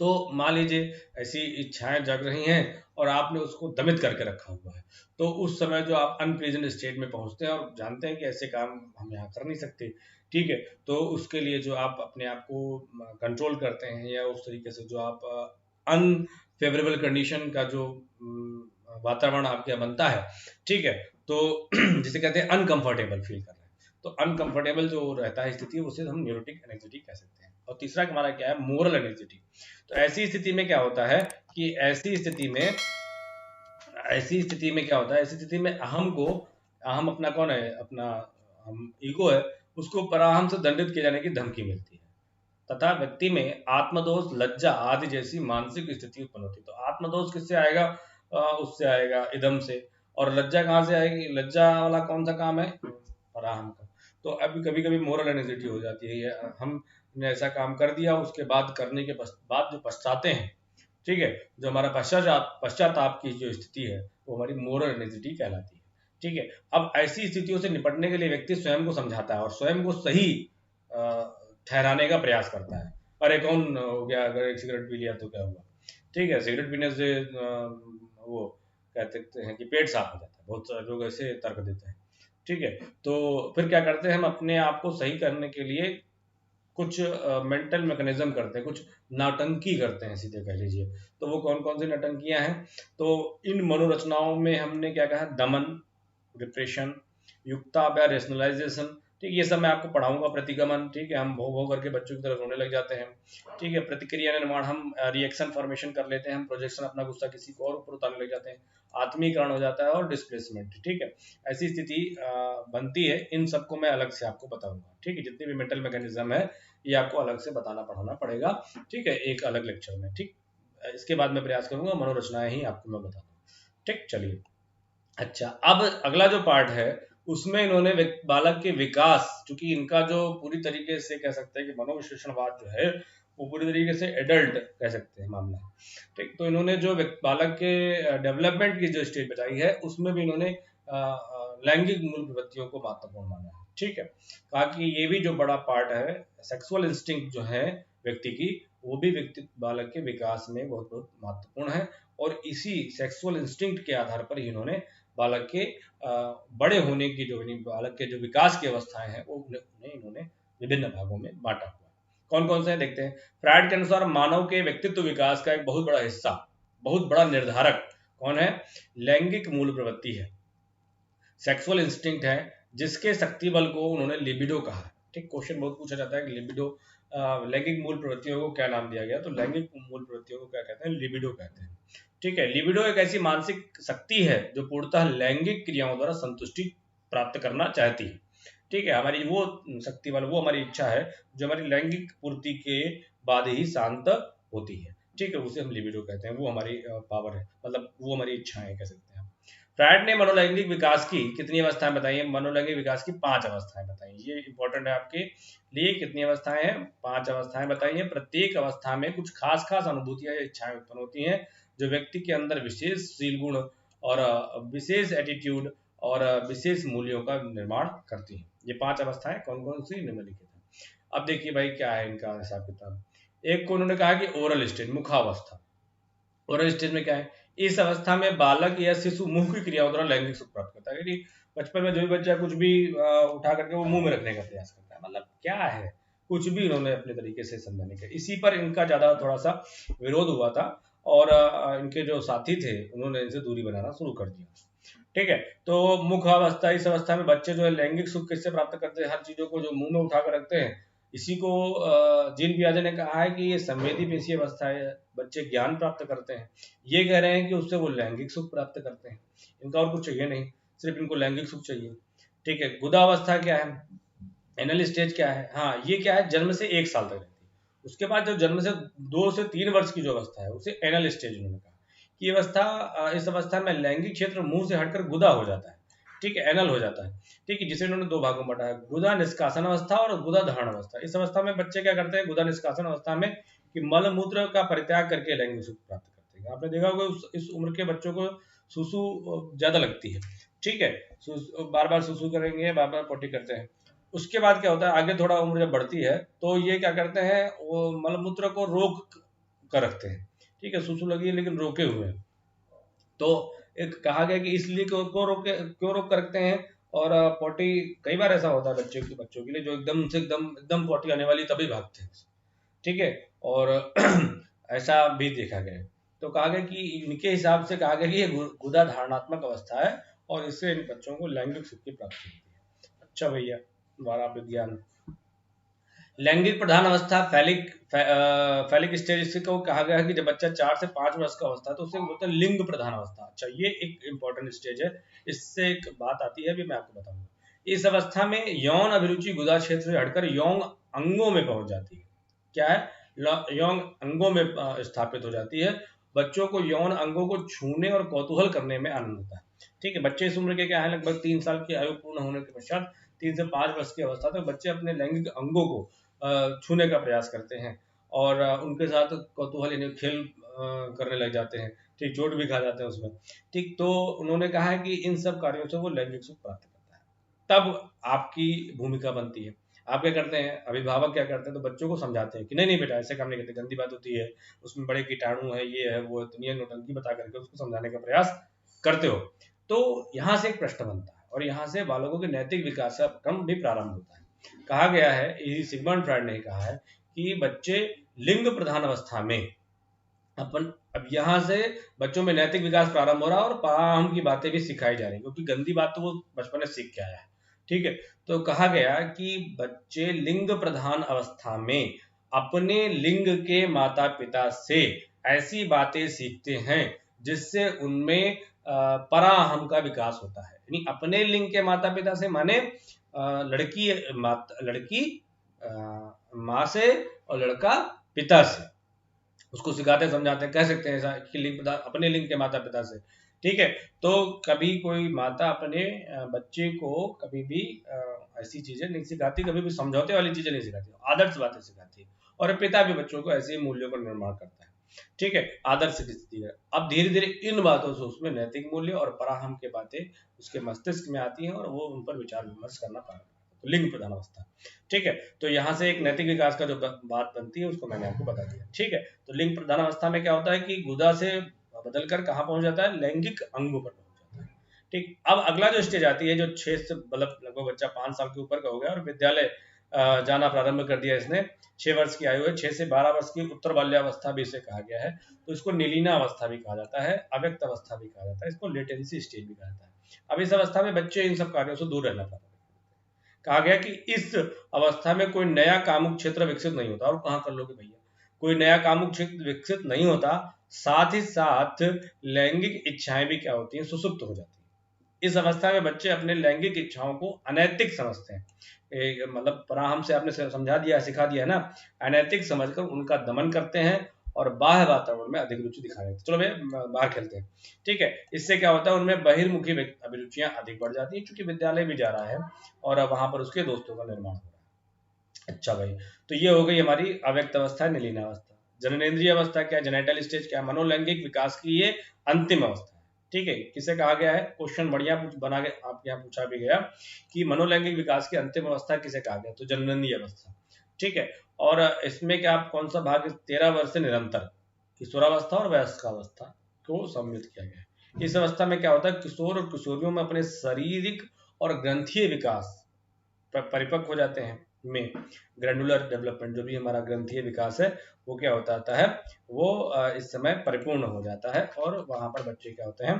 तो मान लीजिए ऐसी इच्छाएं जग रही हैं और आपने उसको दमित करके रखा हुआ है, तो उस समय जो आप अनप्लीजेंट स्टेट में पहुंचते हैं और जानते हैं कि ऐसे काम हम यहाँ कर नहीं सकते, ठीक है, तो उसके लिए जो आप अपने आप को कंट्रोल करते हैं, या उस तरीके से जो आप अनफेवरेबल कंडीशन का जो वातावरण आपके यहाँ बनता है, ठीक है, तो जिसे कहते हैं अनकंफर्टेबल फील कर रहे हैं, तो अनकंफर्टेबल जो रहता है स्थिति, उसे हम न्यूरोटिक एनेक्सिटी कह सकते हैं। और तीसरा हमारा क्या है, मोरल एनेक्सिटी। तो ऐसी स्थिति में क्या होता है कि ऐसी स्थिति में ऐसी स्थिति में क्या होता है, ऐसी स्थिति में अहम अपना कौन है, अपना हम ईगो है, उसको पराहम से दंडित किए जाने की धमकी मिलती है तथा व्यक्ति में आत्मदोष, लज्जा आदि जैसी मानसिक स्थिति उत्पन्न होती है। तो आत्मदोष किससे आएगा, उससे आएगा, इदम से। और लज्जा कहाँ से आएगी, लज्जा वाला कौन सा काम है, पराहम का। तो अभी कभी कभी मोरल एंग्जाइटी हो जाती है, हमने ऐसा काम कर दिया, उसके बाद करने के बाद जो पछताते हैं, ठीक है, जो हमारा पश्चाताप की जो स्थिति है वो हमारी मोरल एंग्जाइटी कहलाती है। ठीक है, अब ऐसी स्थितियों से निपटने के लिए व्यक्ति स्वयं को समझाता है और स्वयं को सही ठहराने का प्रयास करता है। अरे कौन हो गया, अगर एक सिगरेट पी लिया तो क्या हुआ, ठीक है, सिगरेट पीने से वो कहते हैं कि पेट साफ हो जाता है, बहुत सारे लोग ऐसे तर्क देते हैं। ठीक है, तो फिर क्या करते हैं, हम अपने आप को सही करने के लिए कुछ मेंटल मैकेनिज्म करते हैं, कुछ नौटंकी करते हैं, सीधे कह लीजिए। तो वो कौन कौन सी नौटंकियां हैं, तो इन मनोरचनाओं में हमने क्या कहा, दमन, रिप्रेशन, युक्ताव्या, रेशनलाइजेशन, ठीक, ये सब मैं आपको पढ़ाऊंगा, प्रतिगमन, ठीक है, हम भो भो करके बच्चों की तरह रोने लग जाते हैं, ठीक है, प्रतिक्रिया निर्माण, हम रिएक्शन फॉर्मेशन कर लेते हैं, हम प्रोजेक्शन, अपना गुस्सा किसी को और ऊपर उतारने लग जाते हैं, आत्मीकरण हो जाता है, और डिस्प्लेसमेंट, ठीक है, ऐसी स्थिति बनती है। इन सबको मैं अलग से आपको बताऊंगा, ठीक है, जितने भी मेंटल मैकेनिज्म है ये आपको अलग से बताना पढ़ाना पड़ेगा, ठीक है, एक अलग लेक्चर में। ठीक, इसके बाद मैं प्रयास करूंगा मनोरचनाएं ही आपको मैं बता दूं। ठीक, चलिए। अच्छा, अब अगला जो पार्ट है उसमें इन्होंने बालक के विकास, चूंकि इनका जो पूरी तरीके से कह सकते हैं कि मनोविश्लेषणवाद जो है वो पूरी तरीके से एडल्ट कह सकते हैं मामला। ठीक, तो इन्होंने जो बालक के डेवलपमेंट की जो स्टेज बताई है उसमें भी इन्होंने लैंगिक मूल प्रवृत्तियों को महत्वपूर्ण माना है। ठीक है, कहा कि ये भी जो बड़ा पार्ट है, सेक्सुअल इंस्टिंक्ट जो है व्यक्ति की, वो भी व्यक्ति बालक के विकास में बहुत बहुत महत्वपूर्ण है। और इसी सेक्सुअल इंस्टिंक्ट के आधार पर इन्होंने बालक के बड़े होने की जो बालक के जो विकास की अवस्थाएं हैं वो उन्हें इन्होंने विभिन्न भागों में बांटा हुआ है। कौन कौन से हैं देखते हैं। फ्रायड के अनुसार मानव के व्यक्तित्व विकास का एक बहुत बड़ा हिस्सा, बहुत बड़ा निर्धारक कौन है, लैंगिक मूल प्रवृत्ति है, सेक्सुअल इंस्टिंक्ट है, जिसके शक्ति बल को उन्होंने लिबिडो कहा है। ठीक, क्वेश्चन बहुत पूछा जाता है कि लिबिडो, लैंगिक मूल प्रवृत्तियों को क्या नाम दिया गया, तो लैंगिक मूल प्रवृत्तियों को क्या कहते हैं, लिबिडो कहते हैं। ठीक है, लिबिडो एक ऐसी मानसिक शक्ति है जो पूर्णतः लैंगिक क्रियाओं द्वारा संतुष्टि प्राप्त करना चाहती है। ठीक है, हमारी वो शक्ति बल, वो हमारी इच्छा है जो हमारी लैंगिक पूर्ति के बाद ही शांत होती है। ठीक है, उसे हम लिबिडो कहते हैं, वो हमारी पावर है, मतलब वो हमारी इच्छाएं कह सकते हैं। फ्रायड ने मनोलैंगिक विकास की कितनी अवस्थाएं बताई हैं, मनोलैंगिक विकास की 5 अवस्थाएं बताई। ये इंपॉर्टेंट है आपके लिए, कितनी अवस्थाएं हैं, 5 अवस्थाएं बताई हैं। प्रत्येक अवस्था में कुछ खास खास अनुभूतियां या इच्छाएं उत्पन्न होती हैं जो व्यक्ति के अंदर विशेष शील गुण और विशेष एटीट्यूड और विशेष मूल्यों का निर्माण करती हैं। ये 5 अवस्थाएं कौन कौन सी, निम्नलिखित है। अब देखिए भाई क्या है इनका हिसाब किताब। एक को उन्होंने कहा कि ओरल स्टेज, मुखावस्था। ओरल स्टेज में क्या है, इस अवस्था में बालक या शिशु मुंह की क्रियाओं द्वारा लैंगिक सुख प्राप्त करता है। क्योंकि बचपन में जो भी बच्चा कुछ भी उठा करके वो मुंह में रखने का प्रयास करता है, मतलब क्या है, कुछ भी इन्होंने अपने तरीके से समझाने का, इसी पर इनका ज्यादा थोड़ा सा विरोध हुआ था और इनके जो साथी थे उन्होंने इनसे दूरी बनाना शुरू कर दिया। ठीक है, तो मुख अवस्था, इस अवस्था में बच्चे जो है लैंगिक सुख किससे प्राप्त करते हैं, हर चीजों को जो मुंह में उठा कर रखते हैं, इसी को जीन पियाजे ने कहा है कि ये संवेदी पेशी अवस्था है, बच्चे ज्ञान प्राप्त करते हैं। ये कह रहे हैं कि उससे वो लैंगिक सुख प्राप्त करते हैं, इनका और कुछ चाहिए नहीं, सिर्फ इनको लैंगिक सुख चाहिए। ठीक है, गुदावस्था क्या है, एनल स्टेज क्या है, हाँ ये क्या है, जन्म से 1 साल तक रहती है। उसके बाद जो जन्म से 2 से 3 वर्ष की जो अवस्था है उसे एनल स्टेज उन्होंने कहा कि अवस्था, इस अवस्था में लैंगिक क्षेत्र मुंह से हटकर गुदा हो जाता है। ठीक है, एनल हो जाता है। ठीक है, जिसे इन्होंने 2 भागों में बांटा है, गुदा निष्कासन अवस्था और गुदा धारण अवस्था। इस अवस्था में बच्चे क्या करते हैं, गुदा निष्कासन अवस्था में कि मल मूत्र का परित्याग करके लैंगिक सुख प्राप्त करते हैं। आपने देखा होगा इस उम्र के बच्चों को सुसु ज्यादा लगती है। ठीक है, बार बार सुसु करेंगे, बार बार पोटी करते हैं। उसके बाद क्या होता है, आगे थोड़ा उम्र जब बढ़ती है तो ये क्या करते हैं, वो मलमूत्र को रोक कर रखते हैं। ठीक है, सुसु लगी है लेकिन रोके हुए हैं। तो एक कहा गया कि इसलिए क्यों रोक कर रखते हैं। और पोटी, कई बार ऐसा होता है बच्चों के लिए जो एकदम से एकदम एकदम पोटी आने वाली तभी भागते हैं। ठीक है, और ऐसा भी देखा गया है। तो कहा गया कि इनके हिसाब से कहा गया कि ये गुदा धारणात्मक अवस्था है और इससे इन बच्चों को लैंगिक सुख की प्राप्ति होती है। अच्छा भैया, द्वारा विज्ञान। लैंगिक प्रधान अवस्था फैलिक स्टेज को कहा गया है कि जब बच्चा 4 से 5 वर्ष का अवस्था है तो उसे बोलते हैं लिंग प्रधान अवस्था। अच्छा, ये एक इंपॉर्टेंट स्टेज है। इससे एक बात आती है, अभी मैं आपको बताऊंगा। इस अवस्था में यौन अभिरुचि गुदा क्षेत्र से हटकर यौन अंगों में पहुंच जाती है। क्या है? यौन अंगों में स्थापित हो जाती है। बच्चों को यौन अंगों को छूने और कौतूहल करने में आनंद होता है। ठीक है, बच्चे इस उम्र के क्या है, लगभग 3 साल की आयु पूर्ण होने के पश्चात 3 से 5 वर्ष की अवस्था तक बच्चे अपने लैंगिक अंगों को छूने का प्रयास करते हैं और उनके साथ कौतूहल यानी खेल करने लग जाते हैं। ठीक, चोट भी खा जाते हैं उसमें। ठीक, तो उन्होंने कहा है कि इन सब कार्यों से वो लैंगिक सुख प्राप्त करता है। तब आपकी भूमिका बनती है। आप क्या करते हैं, अभिभावक क्या करते हैं, तो बच्चों को समझाते हैं कि नहीं नहीं बेटा, ऐसे काम नहीं करते, गंदी बात होती है, उसमें बड़े कीटाणु है, ये है वो है, दुनिया नौटंकी बता करके उसको समझाने का प्रयास करते हो। तो यहाँ से एक प्रश्न बनता है और यहाँ से बालकों के नैतिक विकास का क्रम भी प्रारंभ होता है। कहा गया है, यही सिगमंड फ्रायड ने कहा है कि बच्चे लिंग प्रधान अवस्था में अपन, अब यहाँ से बच्चों में नैतिक विकास प्रारंभ हो रहा है और पाम की बातें भी सिखाई जा रही है, क्योंकि गंदी बात तो वो बचपन में सीख के आया है। ठीक है, तो कहा गया कि बच्चे लिंग प्रधान अवस्था में अपने लिंग के माता पिता से ऐसी बातें सीखते हैं जिससे उनमें पराहम का विकास होता है। यानी अपने लिंग के माता पिता से माने लड़की माँ से और लड़का पिता से, उसको सिखाते समझाते कह सकते हैं ऐसा कि लिंग अपने लिंग के माता पिता से। ठीक है, तो कभी कोई माता अपने बच्चे को कभी भी ऐसी चीजें नहीं सिखाती, कभी भी समझौते वाली चीजें नहीं सिखाती, आदर्श बातें सिखाती है। और पिता भी बच्चों को ऐसे मूल्यों का निर्माण करता है। ठीक है, आदर्श सिखाती है। अब धीरे धीरे इन बातों से उसमें नैतिक मूल्य और पराहम के बातें उसके मस्तिष्क में आती हैं और वो उन पर विचार विमर्श करना प्रारंभ करता है। तो लिंग प्रधान अवस्था। ठीक है, तो यहाँ से एक नैतिक विकास का जो बात बनती है उसको मैंने आपको बता दिया। ठीक है, तो लिंग प्रधान अवस्था में क्या होता है कि गुदा से बदलकर कहाँ पहुंच जाता है, लैंगिक अंगों पर पहुंच जाता है। ठीक, अब अगला जो स्टेज आती है, जो 6 से मतलब लगभग बच्चा 5 साल के ऊपर का हो गया और विद्यालय जाना प्रारंभ कर दिया इसने, 6 वर्ष की आयु है, 6 से 12 वर्ष की उत्तर बाल्यावस्था भी इसे कहा गया है। तो इसको नीलिना अवस्था भी कहा जाता है, अव्यक्त अवस्था भी कहा जाता है, इसको लेटेंसी स्टेज भी कहा जाता है। अब इस अवस्था में बच्चे इन सब कार्यों से दूर रहना प्रारंभ। कहा गया कि इस अवस्था में कोई नया कामुक क्षेत्र विकसित नहीं होता। और कहाँ कर लोगे भैया, कोई नया कामुक क्षेत्र विकसित नहीं होता, साथ ही साथ लैंगिक इच्छाएं भी क्या होती हैं, सुसुप्त हो जाती हैं। इस अवस्था में बच्चे अपने लैंगिक इच्छाओं को अनैतिक समझते हैं। मतलब पराहम से आपने समझा दिया, सिखा दिया ना, अनैतिक समझकर उनका दमन करते हैं और बाह्य वातावरण में अधिक रुचि दिखाते हैं। चलो भैया बाहर खेलते हैं। ठीक है, इससे क्या होता है, उनमें बहिर्मुखी अभिरुचियां अधिक बढ़ जाती हैं, क्योंकि विद्यालय भी जा रहा है और वहां पर उसके दोस्तों का निर्माण हो रहा है। अच्छा भाई, तो ये हो गई हमारी अव्यक्त अवस्था, नीलिना अवस्था। जननेन्द्रिय अवस्था क्या है, जेनेटल स्टेज क्या है, मनोलैंगिक विकास की ये अंतिम अवस्था है। ठीक है, किसे कहा गया है, क्वेश्चन बढ़िया बना के आप यहाँ पूछा भी गया कि मनोलैंगिक विकास की अंतिम अवस्था किसे कहा गया, तो जननेन्द्रिय अवस्था। ठीक है, और इसमें क्या आप कौन सा भाग, 13 वर्ष से निरंतर किशोरावस्था और वयस्कावस्था को सम्मिलित किया गया है। इस अवस्था में क्या होता है, किशोर और किशोरियों में अपने शारीरिक और ग्रंथीय विकास परिपक्व हो जाते हैं। में ग्रैंडुलर डेवलपमेंट, जो भी हमारा ग्रंथीय विकास है, वो क्या होता है, वो इस समय परिपूर्ण हो जाता है। और वहां पर बच्चे क्या होते हैं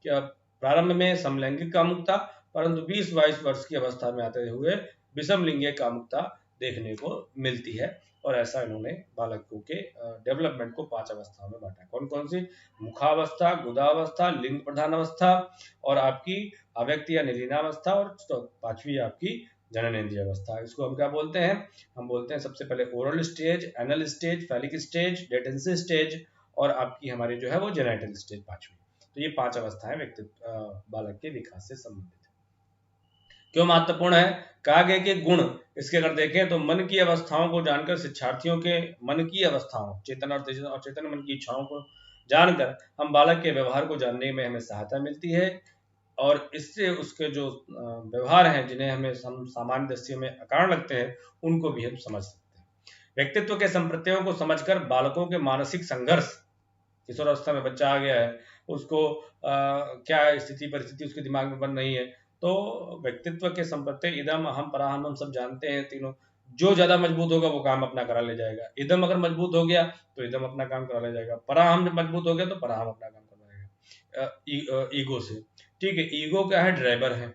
कि प्रारंभ में समलैंगिक कामुकता, परंतु 20-22 वर्ष की अवस्था में आते हुए विषम लिंगीय कामुकता देखने को मिलती है। और ऐसा इन्होंने बालकों के डेवलपमेंट को 5 अवस्थाओं में बांटा। कौन कौन सी, मुखावस्था, गुदावस्था, लिंग प्रधान अवस्था, और आपकी अव्यक्त या नीलिनावस्था, और 5वीं आपकी जननेन्द्रिय अवस्था। इसको हम क्या बोलते हैं, हम बोलते हैं सबसे पहले oral stage, anal stage, phallic stage, latency stage, और आपकी हमारी जो है वो जेनेटल स्टेज 5वीं। तो ये 5 अवस्थाएं व्यक्तित्व बालक के विकास से संबंधित है। क्यों महत्वपूर्ण है, कहा गया कि गुण, इसके अगर देखें तो मन की अवस्थाओं को जानकर शिक्षार्थियों के मन की अवस्थाओं, चेतन और चेतन मन की इच्छाओं को जानकर हम बालक के व्यवहार को जानने में हमें सहायता मिलती है। और इससे उसके जो व्यवहार हैं, जिन्हें हमें सामान्य दृष्टि में अकारण लगते हैं, उनको भी हम समझ सकते हैं। व्यक्तित्व के संप्रत्ययों को समझकर बालकों के मानसिक संघर्ष, किशोरावस्था में बच्चा आ गया है, उसको क्या स्थिति परिस्थिति उसके दिमाग में बन रही है, तो व्यक्तित्व के संप्रत्यय इदम अहम पराहम हम सब जानते हैं तीनों। जो ज्यादा मजबूत होगा वो काम अपना करा ले जाएगा। इदम अगर मजबूत हो गया तो इदम अपना काम करा ले जाएगा, पराहम जब मजबूत हो गया तो पराहम अपना काम करा लेगा ईगो से। ठीक है, ईगो क्या है, ड्राइवर है।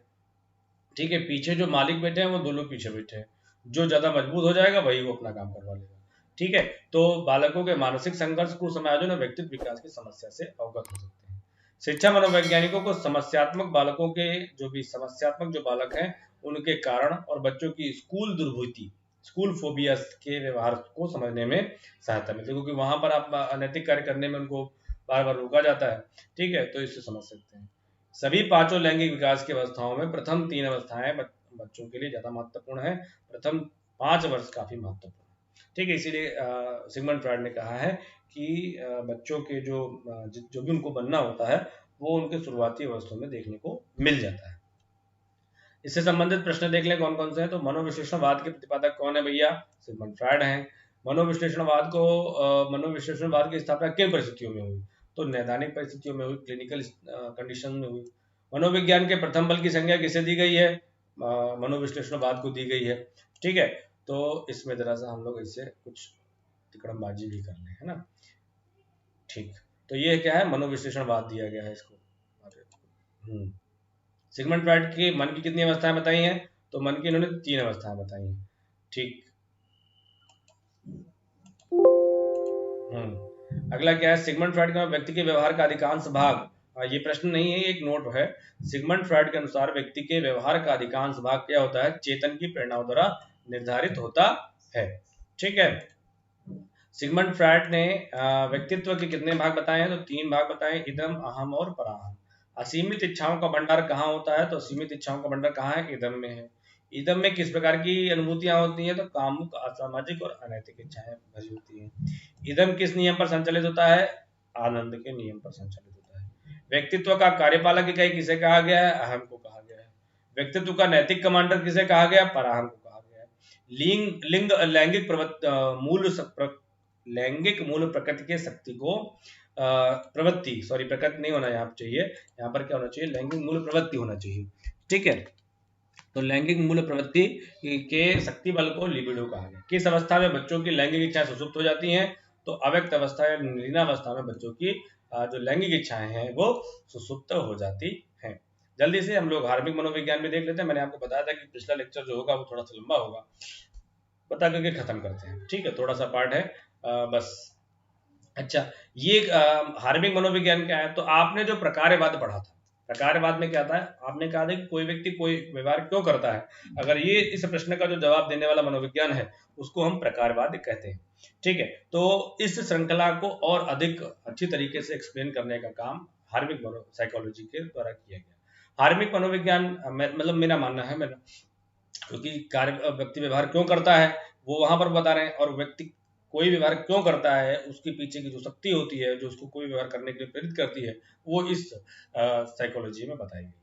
ठीक है, पीछे जो मालिक बैठे हैं वो 2 लोग पीछे बैठे हैं। जो ज्यादा मजबूत हो जाएगा वही वो अपना काम करवा लेगा। ठीक है, तो बालकों के मानसिक संघर्ष को समायोजन और व्यक्तित्व विकास की समस्या से अवगत हो सकते हैं। शिक्षा मनोवैज्ञानिकों को समस्यात्मक बालकों के, जो भी समस्यात्मक जो बालक हैं, उनके कारण और बच्चों की स्कूल दुर्भूति, स्कूल फोबियास के व्यवहार को समझने में सहायता मिलती है, क्योंकि वहां पर आप अनैतिक कार्य करने में उनको बार बार रोका जाता है। ठीक है, तो इससे समझ सकते हैं। सभी पांचों लैंगिक विकास की अवस्थाओं में प्रथम 3 अवस्थाएं बच्चों के लिए ज्यादा महत्वपूर्ण है। प्रथम 5 वर्ष काफी महत्वपूर्ण है। ठीक है, इसीलिए सिगमंड फ्रॉइड ने कहा है कि बच्चों के जो भी उनको बनना होता है वो उनके शुरुआती अवस्थों में देखने को मिल जाता है। इससे संबंधित प्रश्न देख लें कौन कौन से हैं। तो मनोविश्लेषणवाद के प्रतिपादक कौन है भैया? सिगमंड फ्रॉइड हैं। मनोविश्लेषणवाद की स्थापना किन परिस्थितियों में हुई? तो नैदानिक परिस्थितियों में हुई, क्लिनिकल कंडीशन में हुई। मनोविज्ञान के प्रथम बल की संज्ञा किसे दी गई है? मनोविश्लेषणवाद को दी गई है। ठीक है, तो इसमें जरा सा हम लोग इससे कुछ तिकड़मबाजी भी कर लें, है ना। ठीक, तो ये क्या है? मनोविश्लेषणवाद दिया गया है इसको। सिगमंड फ्रॉइड की मन की कितनी अवस्थाएं बताई हैं? तो मन की इन्होंने 3 अवस्थाएं बताई हैं। ठीक। अगला क्या है? सिगमंड फ्रॉइड का व्यक्ति के व्यवहार का अधिकांश भाग, ये प्रश्न नहीं है, एक नोट है। सिगमंड फ्रॉइड के अनुसार व्यक्ति के व्यवहार का अधिकांश भाग क्या होता है? चेतन की प्रेरणाओं द्वारा निर्धारित होता है। ठीक है, सिगमंड फ्रॉइड ने व्यक्तित्व के कितने भाग बताए हैं? तो 3 भाग बताए, इदम, अहम और पराहम। असीमित इच्छाओं का भंडार कहाँ होता है? तो असीमित इच्छाओं का भंडार कहाँ है? इदम में है। इदम में किस प्रकार की अनुभूतियां होती हैं? तो कामुक, असामाजिक और अनैतिक इच्छाएं भरी होती हैं। इदम किस नियम पर संचालित होता है? आनंद के नियम पर संचालित होता है। व्यक्तित्व का कार्यपालक इकाई किसे कहा गया है? अहम को कहा गया है। व्यक्तित्व का नैतिक कमांडर किसे कहा गया? पराहम को कहा गया है। लिंग लैंगिक मूल प्रकृति के शक्ति को प्रवृत्ति, सॉरी प्रकृति नहीं होना यहाँ चाहिए, यहाँ पर क्या होना चाहिए? लैंगिक मूल प्रवृत्ति होना चाहिए। ठीक है, तो लैंगिक मूल प्रवृत्ति के शक्ति बल को लिबिडो कहा गया। किस अवस्था में बच्चों की लैंगिक इच्छाएं सुसुप्त हो जाती हैं? तो अव्यक्त अवस्था या नीनावस्था में बच्चों की जो लैंगिक इच्छाएं हैं वो सुसुप्त हो जाती हैं। जल्दी से हम लोग हार्मिक मनोविज्ञान में देख लेते हैं। मैंने आपको बताया था कि पिछला लेक्चर जो होगा वो थोड़ा सा लंबा होगा, बता करके खत्म करते हैं। ठीक है, थोड़ा सा पार्ट है बस। अच्छा, ये हार्मिक मनोविज्ञान क्या है? तो आपने जो प्रकारवाद पढ़ा था, प्रकारवाद में क्या था? आपने कहा था कि कोई व्यक्ति कोई व्यवहार क्यों करता है। अगर ये इस प्रश्न का जो जवाब देने वाला मनोविज्ञान है उसको हम प्रकारवाद कहते हैं। ठीक है, तो इस श्रृंखला को और अधिक अच्छी तरीके से एक्सप्लेन करने का काम हार्मिक साइकोलॉजी के द्वारा किया गया। हार्मिक मनोविज्ञान मतलब मेरा मानना है, मेरा, क्योंकि कार्य व्यक्ति व्यवहार क्यों करता है वो वहां पर बता रहे हैं, और व्यक्ति कोई व्यवहार क्यों करता है उसके पीछे की जो शक्ति होती है जो उसको कोई व्यवहार करने के लिए प्रेरित करती है वो इस साइकोलॉजी में बताई गई है।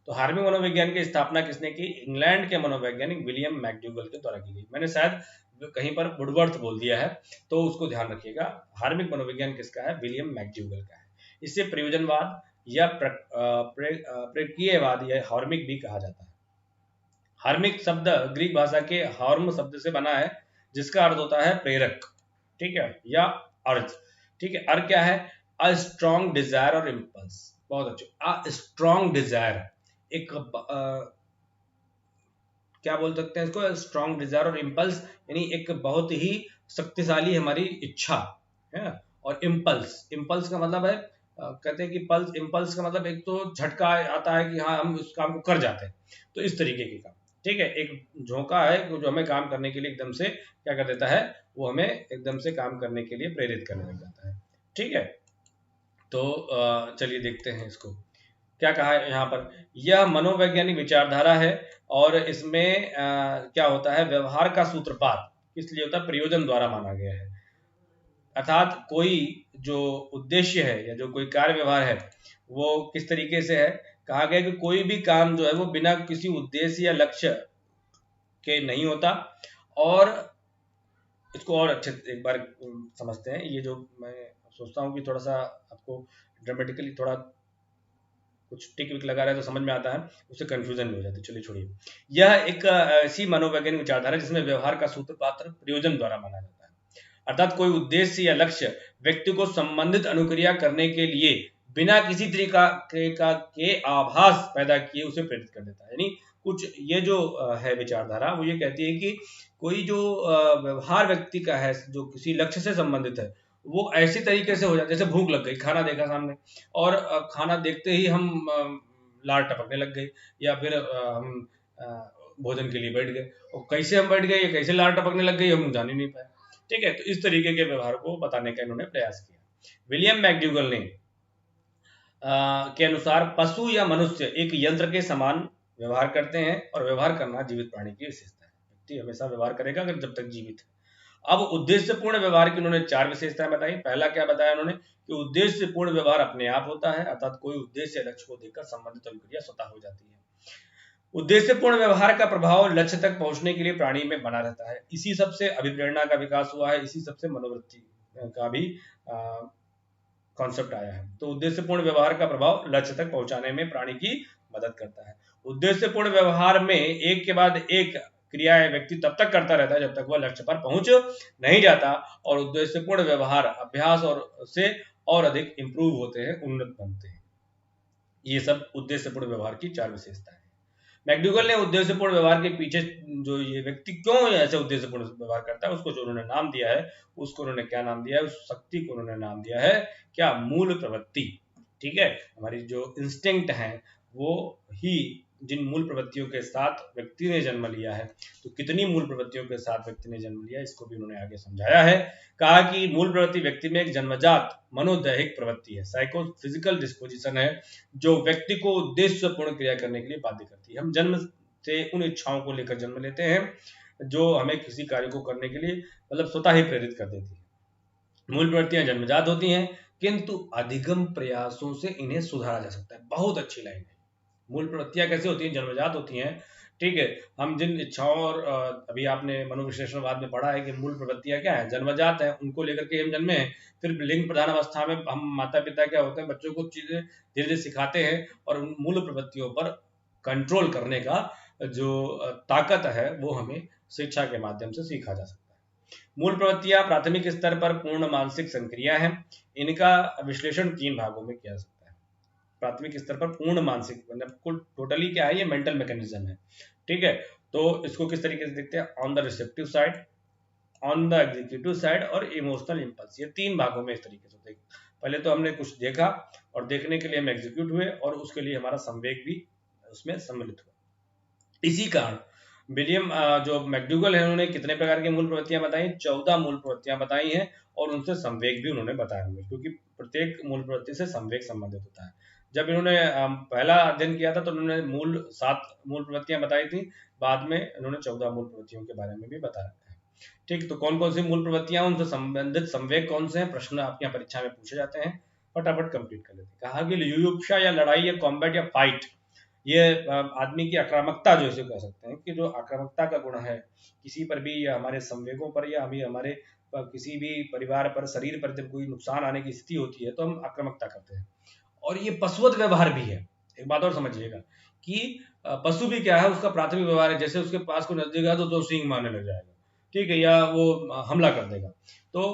तो हार्मिक मनोविज्ञान की स्थापना किसने की? इंग्लैंड के मनोवैज्ञानिक विलियम मैकडूगल के द्वारा की गई। मैंने शायद कहीं पर वुडवर्थ बोल दिया है, तो उसको ध्यान रखिएगा। हार्मिक मनोविज्ञान किसका है? विलियम मैकडूगल का है। इसे प्रयोजनवाद या प्रक्रियावाद या हार्मिक भी कहा जाता है। हार्मिक शब्द ग्रीक भाषा के हार्म शब्द से बना है, जिसका अर्थ होता है प्रेरक। ठीक है, या अर्थ। ठीक है, अर्थ क्या है? अ स्ट्रॉन्ग डिजायर और इम्पल्स। बहुत अच्छे, अ स्ट्रॉन्ग डिजायर, एक क्या बोल सकते हैं इसको? स्ट्रॉन्ग डिजायर और इम्पल्स, यानी एक बहुत ही शक्तिशाली हमारी इच्छा है। और इम्पल्स, इम्पल्स का मतलब है कहते हैं कि पल्स, इम्पल्स का मतलब एक तो झटका आता है कि हाँ हम इस काम को कर जाते हैं, तो इस तरीके के काम। ठीक है, एक झोंका है जो हमें काम करने के लिए एकदम से क्या कर देता है, वो हमें एकदम से काम करने के लिए प्रेरित करने लग जाता है। ठीक है, तो चलिए देखते हैं इसको क्या कहा है यहाँ पर। यह मनोवैज्ञानिक विचारधारा है और इसमें क्या होता है? व्यवहार का सूत्रपात किस लिए होता है? प्रयोजन द्वारा माना गया है। अर्थात कोई जो उद्देश्य है या जो कोई कार्य व्यवहार है वो किस तरीके से है? कहा गया कि कोई भी काम जो है वो बिना किसी उद्देश्य या लक्ष्य के नहीं होता। और इसको और अच्छे एक बार समझते हैं। ये जो मैं सोचता हूँ कि थोड़ा सा आपको ड्रामेटिकली थोड़ा कुछ टिक विक लगा रहा है तो समझ में आता है, उससे कंफ्यूजन नहीं हो जाती। चलिए छोड़िए। यह एक ऐसी मनोवैज्ञानिक विचारधारा है जिसमें व्यवहार का सूत्रपात प्रयोजन द्वारा माना जाता है। अर्थात कोई उद्देश्य या लक्ष्य व्यक्ति को संबंधित अनुक्रिया करने के लिए बिना किसी तरीका के आभास पैदा किए उसे प्रेरित कर देता है। यानी कुछ ये जो है विचारधारा वो ये कहती है कि कोई जो व्यवहार व्यक्ति का है जो किसी लक्ष्य से संबंधित है, वो ऐसी तरीके से हो जाए, जैसे भूख लग गई, खाना देखा सामने और खाना देखते ही हम लार टपकने लग गए, या फिर हम भोजन के लिए बैठ गए, और कैसे हम बैठ गए या कैसे लार टपकने लग गई हम जान ही नहीं पाए। ठीक है, तो इस तरीके के व्यवहार को बताने का इन्होंने प्रयास किया। विलियम मैकडूगल ने के अनुसार पशु या मनुष्य एक यंत्र के समान व्यवहार करते हैं, और व्यवहार करना जीवित प्राणी की विशेषता है। व्यक्ति हमेशा व्यवहार करेगा अगर जब तक जीवित है। अब उद्देश्यपूर्ण व्यवहार की उन्होंने 4 विशेषताएं बताई। पहला क्या बताया उन्होंने कि उद्देश्यपूर्ण व्यवहार अपने आप होता है, अर्थात कोई उद्देश्य या लक्ष्य को देखकर संबंधित अभिक्रिया स्वतः हो जाती है। उद्देश्यपूर्ण व्यवहार का प्रभाव लक्ष्य तक पहुंचने के लिए प्राणी में बना रहता है। इसी सबसे अभिप्रेरणा का विकास हुआ है, इसी सबसे मनोवृत्ति का भी कॉन्सेप्ट आया है। तो उद्देश्यपूर्ण व्यवहार का प्रभाव लक्ष्य तक पहुंचाने में प्राणी की मदद करता है। उद्देश्यपूर्ण व्यवहार में एक के बाद एक क्रियाएं व्यक्ति तब तक करता रहता है जब तक वह लक्ष्य पर पहुंच नहीं जाता, और उद्देश्यपूर्ण व्यवहार अभ्यास और से और अधिक इंप्रूव होते हैं, उन्नत बनते हैं। ये सब उद्देश्यपूर्ण व्यवहार की 4 विशेषताएं हैं। मैकडूगल ने उद्देश्यपूर्ण व्यवहार के पीछे जो ये व्यक्ति क्यों ऐसे उद्देश्यपूर्ण व्यवहार करता है उसको जो उन्होंने नाम दिया है, उसको उन्होंने क्या नाम दिया है, उस शक्ति को उन्होंने नाम दिया है क्या, मूल प्रवृत्ति। ठीक है, हमारी जो इंस्टिंक्ट है वो ही जिन मूल प्रवृत्तियों के साथ व्यक्ति ने जन्म लिया है, तो कितनी मूल प्रवृत्तियों के साथ व्यक्ति ने जन्म लिया इसको भी उन्होंने आगे समझाया है। कहा कि मूल प्रवृत्ति व्यक्ति में एक जन्मजात मनोदैहिक प्रवृत्ति है, साइको फिजिकल डिस्पोजिशन है, जो व्यक्ति को उद्देश्यपूर्ण क्रिया करने के लिए बाध्य करती है। हम जन्म से उन इच्छाओं को लेकर जन्म लेते हैं जो हमें किसी कार्य को करने के लिए मतलब स्वतः ही प्रेरित कर देती है। मूल प्रवृत्तियां जन्मजात होती हैं, किंतु अधिगम प्रयासों से इन्हें सुधारा जा सकता है। बहुत अच्छी लाइन है। मूल प्रवृत्तियां कैसे होती हैं, जन्मजात होती हैं। ठीक है, हम जिन इच्छाओं और अभी आपने मनोविश्लेषणवाद में पढ़ा है कि मूल प्रवृत्तियां क्या है, जन्मजात है, उनको लेकर के हम जन्मे हैं। फिर लिंग प्रधान अवस्था में हम माता पिता क्या होते हैं, बच्चों को चीजें धीरे धीरे सिखाते हैं, और उन मूल प्रवृत्तियों पर कंट्रोल करने का जो ताकत है वो हमें शिक्षा के माध्यम से सीखा जा सकता है। मूल प्रवृत्तियां प्राथमिक स्तर पर पूर्ण मानसिक संक्रिया है। इनका विश्लेषण 3 भागों में किया जा सकता है। प्राथमिक स्तर पर पूर्ण मानसिक मतलब कुल टोटली क्या है, ये मेंटल मैकेनिज्म है। ठीक है, तो इसको किस तरीके से देखते हैं, on the receptive side, on the executive side और इमोशनल इंपल्स। ये 3 भागों में इस तरीके से होते हैं। पहले तो हमने कुछ देखा और देखने के लिए हम एग्जीक्यूट हुए, और उसके लिए हमारा संवेग भी उसमें सम्मिलित हुआ। इसी कारण विलियम जो मैकडूगल है उन्होंने कितने प्रकार की मूल प्रवृत्तियां बताई, 14 मूल प्रवृत्तियां बताई हैं, और उनसे संवेग भी उन्होंने बताया होंगे, क्योंकि प्रत्येक मूल प्रवृत्ति से संवेग संबंधित होता है। जब इन्होंने पहला अध्ययन किया था तो उन्होंने 7 मूल प्रवृत्तियां बताई थी, बाद में इन्होंने 14 मूल प्रवृत्तियों के बारे में भी बताया है। ठीक, तो कौन कौन सी मूल प्रवृत्तियां, उनसे संबंधित संवेग कौन से हैं, प्रश्न आपकी यहाँ परीक्षा में पूछे जाते हैं, फटाफट कंप्लीट कर लेते हैं। कहा कि युयुत्सा या लड़ाई या कॉम्बैट या फाइट, ये आदमी की आक्रामकता जो इसे कह सकते हैं, कि जो आक्रामकता का गुण है किसी पर भी, या हमारे संवेगों पर, या अभी हमारे किसी भी परिवार पर, शरीर पर जब कोई नुकसान आने की स्थिति होती है तो हम आक्रामकता करते हैं। और ये पशुवत व्यवहार भी है। एक बात और समझिएगा कि पशु भी क्या है, उसका प्राथमिक व्यवहार है, जैसे उसके पास कोई नजदीक है तो सींग मारने लग जाएगा, ठीक है, या वो हमला कर देगा। तो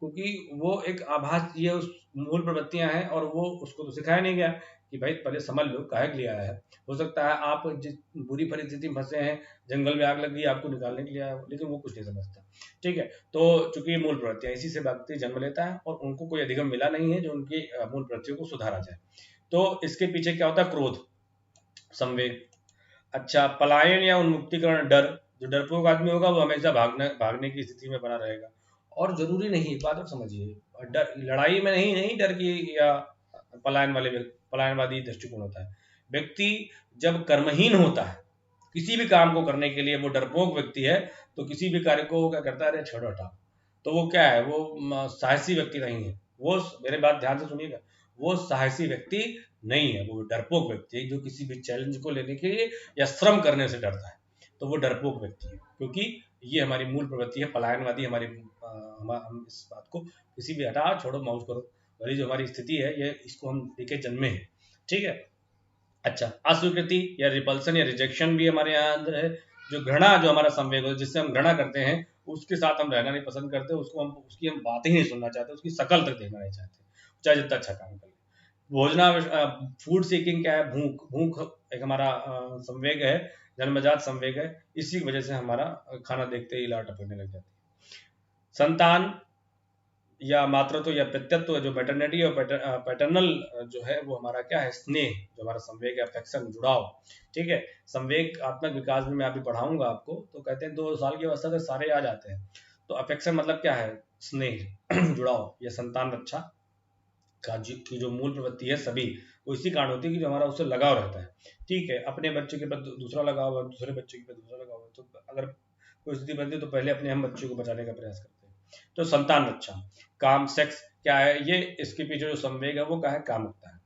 क्योंकि वो एक आभास, ये उस मूल प्रवृत्तियां हैं, और वो उसको तो सिखाया नहीं गया कि भाई पहले समझ लो काहे के लिए आया है। हो सकता है आप जिस बुरी परिस्थिति में फंसे हैं, जंगल में आग लग गई, आपको निकालने के लिए आया हो, लेकिन वो कुछ नहीं समझता। ठीक है, तो चूंकि मूल प्रवृत्तियां, इसी से व्यक्ति जन्म लेता है, और उनको कोई अधिगम मिला नहीं है जो उनकी मूल प्रवृत्तियों को सुधारा जाए। तो इसके पीछे क्या होता है, क्रोध, संवेग, अच्छा पलायन या उन्मुक्तिकरण, डर। जो डरपोक आदमी होगा वो हमेशा भागने की स्थिति में बना रहेगा। और जरूरी नहीं, एक बात और समझिए, डर लड़ाई में नहीं डर की या पलायनवादी दृष्टिकोण होता है। व्यक्ति जब कर्महीन होता है किसी भी काम को करने के लिए, वो डरपोक व्यक्ति है, तो किसी भी कार्य को क्या करता है, अरे छोड़ो हटाओ। तो वो क्या है, वो साहसी व्यक्ति नहीं है। वो, मेरे बात ध्यान से सुनिएगा, वो साहसी व्यक्ति नहीं है, वो डरपोक व्यक्ति है, जो किसी भी चैलेंज को लेने के लिए या श्रम करने से डरता है, तो वो डरपोक व्यक्ति है। क्योंकि ये हमारी मूल प्रवृत्ति है, पलायनवादी हमारी हम इस बात को किसी भी हटा छोड़ो माउस करो वाली जो हमारी स्थिति है, ये इसको हम देखे जन्मे हैं। ठीक है, अच्छा अस्वीकृति या रिपल्सन या रिजेक्शन भी हमारे यहाँ अंदर है। जो घृणा, जो हमारा संवेग हो, जिससे हम घृणा करते हैं, उसके साथ हम रहना नहीं पसंद करते, उसको हम, उसकी हम बात ही नहीं सुनना चाहते, उसकी शकल तक देखना नहीं चाहते, चाहे जितना अच्छा काम कर ले। भोजना फूड सीकिंग क्या है, भूख, भूख एक हमारा संवेग है, जन्मजात संवेग है, इसी की वजह से हमारा खाना देखते ही लार टपकने लग जाती है। संतान या मातृत्व या पितृत्व, जो मैटरनिटी और पैटर्नल जो है वो हमारा क्या है, स्नेह, जो हमारा संवेग है, अफेक्शन, जुड़ाव। ठीक है, संवेग आत्मक विकास में मैं अभी पढ़ाऊंगा आपको, तो कहते हैं 2 साल की अवस्था से सारे आ जाते हैं। तो अफेक्शन मतलब क्या है, स्नेह जुड़ाव, या संतान रक्षा की जो मूल प्रवृत्ति है सभी, वो इसी कारण होती है कि जो हमारा उससे लगाव रहता है। ठीक है, अपने बच्चे के प्रति दूसरा लगाव है, दूसरे बच्चे के प्रति दूसरा लगाव है, तो अगर कोई स्थिति बनती है तो पहले अपने हम बच्चे को बचाने का प्रयास करते हैं। तो संतान रक्षा, काम, सेक्स क्या है ये, इसके पीछे जो संवेग है वो क्या है, कामुकता है।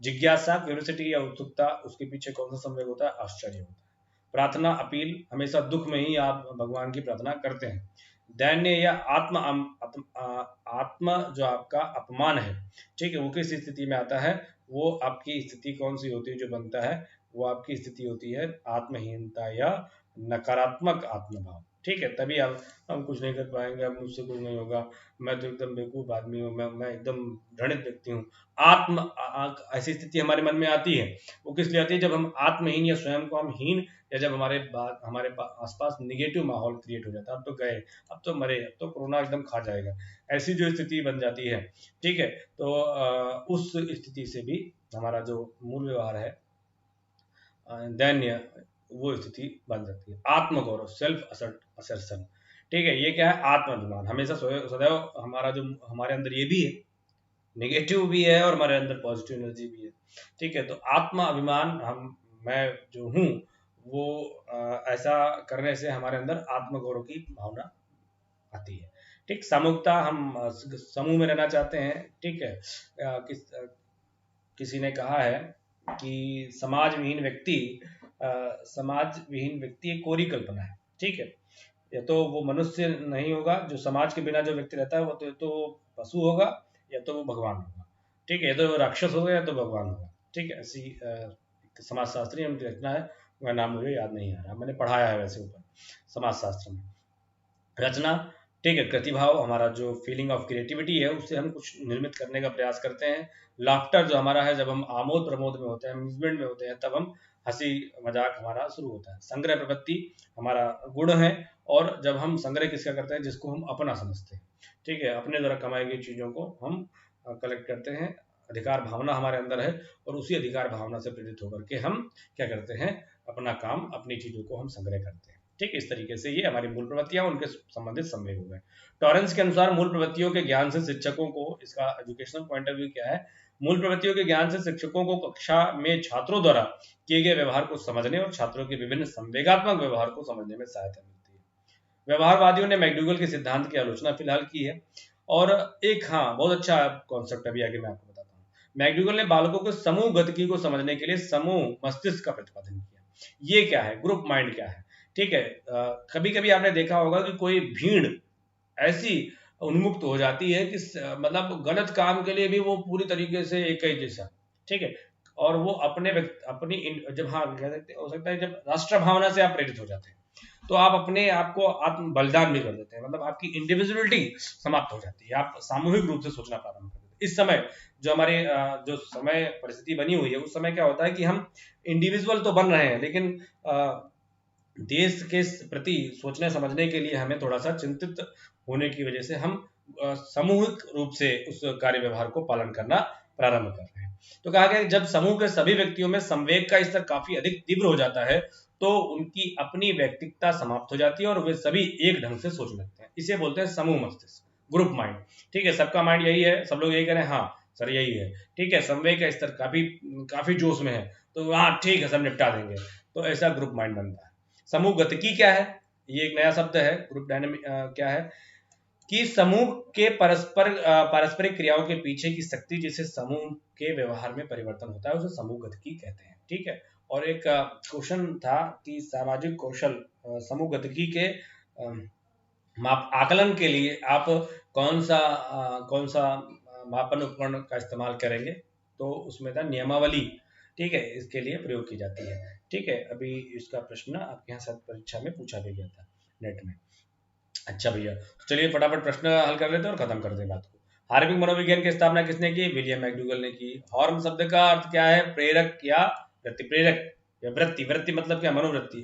जिज्ञासा, क्यूरियोसिटी या उत्सुकता, उसके पीछे कौन सा संवेग होता है, आश्चर्य होता है। प्रार्थना, अपील, हमेशा दुख में ही आप भगवान की प्रार्थना करते हैं। दैन्य या आत्म जो आपका अपमान है, ठीक है, वो किस स्थिति में आता है, वो आपकी स्थिति कौन सी होती है जो बनता है, वो आपकी स्थिति होती है आत्महीनता या नकारात्मक आत्मभाव। ठीक है, तभी हम कुछ नहीं कर पाएंगे, अब मुझसे कुछ नहीं होगा, मैं तो एकदम बेवकूफ आदमी हूँ, मैं एकदम घृणित व्यक्ति हूँ। ऐसी स्थिति हमारे मन में आती है, वो किस लिए आती है, जब हम आत्महीन या स्वयं को हम हीन, या जब हमारे आसपास निगेटिव माहौल क्रिएट हो जाता है, अब तो गए, अब तो मरे, अब तो कोरोना एकदम खा जाएगा, ऐसी जो स्थिति बन जाती है। ठीक है, तो उस स्थिति से भी हमारा जो मूल व्यवहार है, दैन्य, वो स्थिति बन सकती है। आत्मगौरव, सेल्फ असर्शन, ठीक है, ये क्या है, आत्माभिमान, हमेशा सदैव हमारा जो हमारे अंदर ये भी है, नेगेटिव भी है और हमारे अंदर पॉजिटिव एनर्जी भी है। ठीक है, तो आत्मा अभिमान, हम मैं जो हूँ वो ऐसा करने से हमारे अंदर आत्मगौरव की भावना आती है। ठीक, सामूहिकता, हम समूह में रहना चाहते हैं। ठीक है, किसी ने कहा है कि समाज विहीन व्यक्ति एक कोरी कल्पना है। ठीक है, या तो वो मनुष्य नहीं होगा, जो समाज के बिना जो व्यक्ति रहता है वो तो पशु होगा, या तो वो भगवान होगा। ठीक है, या तो वो राक्षस होगा या तो भगवान होगा। ठीक है, ऐसी समाजशास्त्री उनकी रचना है, वह नाम मुझे याद नहीं आ रहा, मैंने पढ़ाया है वैसे ऊपर समाजशास्त्र में। रचना, ठीक है, प्रतिभाव, हमारा जो फीलिंग ऑफ क्रिएटिविटी है उससे हम कुछ निर्मित करने का प्रयास करते हैं। लाफ्टर जो हमारा है, जब हम आमोद प्रमोद में होते हैं, अम्यूजमेंट में होते हैं, तब हम हंसी मजाक हमारा शुरू होता है। संग्रह प्रवृत्ति हमारा गुण है, और जब हम संग्रह किसका करते हैं, जिसको हम अपना समझते हैं। ठीक है, अपने द्वारा कमाई गई चीजों को हम कलेक्ट करते हैं। अधिकार भावना हमारे अंदर है, और उसी अधिकार भावना से प्रेरित होकर के हम क्या करते हैं, अपना काम, अपनी चीजों को हम संग्रह करते हैं। ठीक है, इस तरीके से ये हमारी मूल प्रवृत्तियां, उनके संबंधित संवेग हो गए। टॉरेंस के अनुसार मूल प्रवृत्तियों के ज्ञान से शिक्षकों को, इसका एजुकेशनल पॉइंट ऑफ व्यू क्या है, मूल प्रवृत्तियों के ज्ञान से शिक्षकों को कक्षा में छात्रों द्वारा किए गए व्यवहार को समझने और छात्रों के विभिन्न संवेगात्मक व्यवहार को समझने में सहायता मिलती है। व्यवहारवादियों ने मैकडूगल के सिद्धांत की आलोचना फिलहाल की है, और एक, हाँ, बहुत अच्छा कॉन्सेप्ट अभी आगे मैं आपको बताता हूँ। मैकडूगल ने बालकों को समूह गतिकी को समझने के लिए समूह मस्तिष्क का प्रतिपादन किया। ये क्या है, ग्रुप माइंड क्या है। ठीक है, कभी कभी आपने देखा होगा कि कोई भीड़ ऐसी उन्मुक्त हो जाती है कि मतलब गलत काम के लिए भी वो पूरी तरीके से एक ही जैसा। ठीक है, और वो अपनी जब, हाँ, कह सकते हो सकता है जब राष्ट्र भावना से आप प्रेरित हो जाते हैं, तो आप अपने आप को आत्म बलिदान भी कर देते हैं, मतलब आपकी इंडिविजुअलिटी समाप्त हो जाती है, आप सामूहिक रूप से सोचना प्रारंभ कर देते हैं। इस समय जो हमारे जो समय परिस्थिति बनी हुई है, उस समय क्या होता है कि हम इंडिविजुअल तो बन रहे हैं, लेकिन देश के प्रति सोचने समझने के लिए हमें थोड़ा सा चिंतित होने की वजह से हम सामूहिक रूप से उस कार्य व्यवहार को पालन करना प्रारंभ कर रहे हैं। तो कहा गया जब समूह के सभी व्यक्तियों में संवेग का स्तर काफी अधिक तीव्र हो जाता है, तो उनकी अपनी व्यक्तिगता समाप्त हो जाती है और वे सभी एक ढंग से सोचने लगते हैं। इसे बोलते हैं समूह मस्तिष्क, ग्रुप माइंड। ठीक है, सबका माइंड यही है, सब लोग यही करें, हाँ सर यही है। ठीक है, संवेग का स्तर काफी काफी जोश में है, तो हाँ ठीक है सब निपटा देंगे, तो ऐसा ग्रुप माइंड बनता है। समूह गतिकी क्या है, ये एक नया शब्द है। ग्रुप डायनेमिक क्या है कि समूह के पारस्परिक क्रियाओं के पीछे की शक्ति, जिसे समूह के व्यवहार में परिवर्तन होता है, उसे समूह गतिकी कहते हैं। ठीक है, और एक क्वेश्चन था कि सामाजिक कौशल समूह गतिकी के माप आकलन के लिए आप कौन सा मापन उपकरण का इस्तेमाल करेंगे, तो उसमें था नियमावली। ठीक है, इसके लिए प्रयोग की जाती है। ठीक है, अभी इसका प्रश्न आपके यहाँ शायद परीक्षा में पूछा भी गया था नेट में। अच्छा भैया, तो चलिए फटाफट प्रश्न हल कर लेते हैं और खत्म कर दें बात को। हार्विक मनोविज्ञान की स्थापना किसने की? विलियम मैकडूगल ने की। हॉर्म शब्द का अर्थ क्या है? प्रेरक या वृत्ति। प्रेरक या वृत्ति, वृत्ति मतलब क्या? मनोवृत्ति,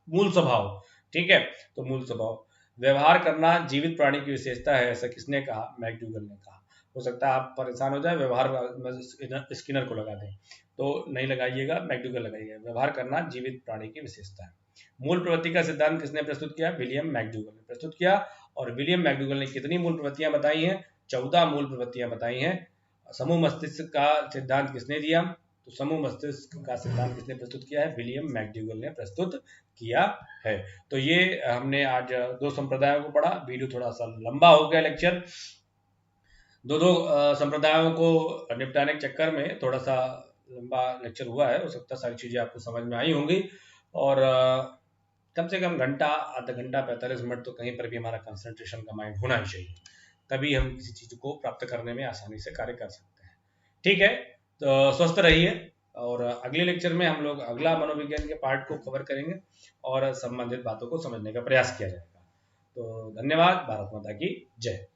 मूल स्वभाव। ठीक है, तो मूल स्वभाव। व्यवहार करना जीवित प्राणी की विशेषता है, ऐसा किसने कहा? मैकडूगल ने कहा। हो सकता है आप परेशान हो जाए, व्यवहार स्किनर को लगा दें, तो नहीं लगाइएगा, मैकडूगल लगाइएगा। व्यवहार करना जीवित प्राणी की विशेषता है। मूल प्रवृत्ति का सिद्धांत किसने प्रस्तुत किया? विलियम मैकडूगल ने प्रस्तुत किया। और विलियम मैकडूगल ने कितनी मूल प्रवृत्तियां बताई हैं? 14 मूल प्रवृत्तियां बताई हैं। समूह मस्तिष्क का सिद्धांत किसने दिया? तो समूह मस्तिष्क का सिद्धांत किसने प्रस्तुत किया है? विलियम मैकडूगल ने प्रस्तुत किया है। तो ये हमने आज दो संप्रदायों को पढ़ा। वीडियो थोड़ा सा लंबा हो गया, लेक्चर दो संप्रदायों को निपटाने के चक्कर में थोड़ा सा लंबा लेक्चर हुआ है। हो सकता है सारी चीज़ें आपको समझ में आई होंगी। और कम से कम घंटा, आधा घंटा, 45 मिनट तो कहीं पर भी हमारा कंसंट्रेशन का माइंड होना ही चाहिए, तभी हम किसी चीज़ को प्राप्त करने में आसानी से कार्य कर सकते हैं। ठीक है, तो स्वस्थ रहिए। और अगले लेक्चर में हम लोग अगला मनोविज्ञान के पार्ट को कवर करेंगे और संबंधित बातों को समझने का प्रयास किया जाएगा। तो धन्यवाद। भारत माता की जय।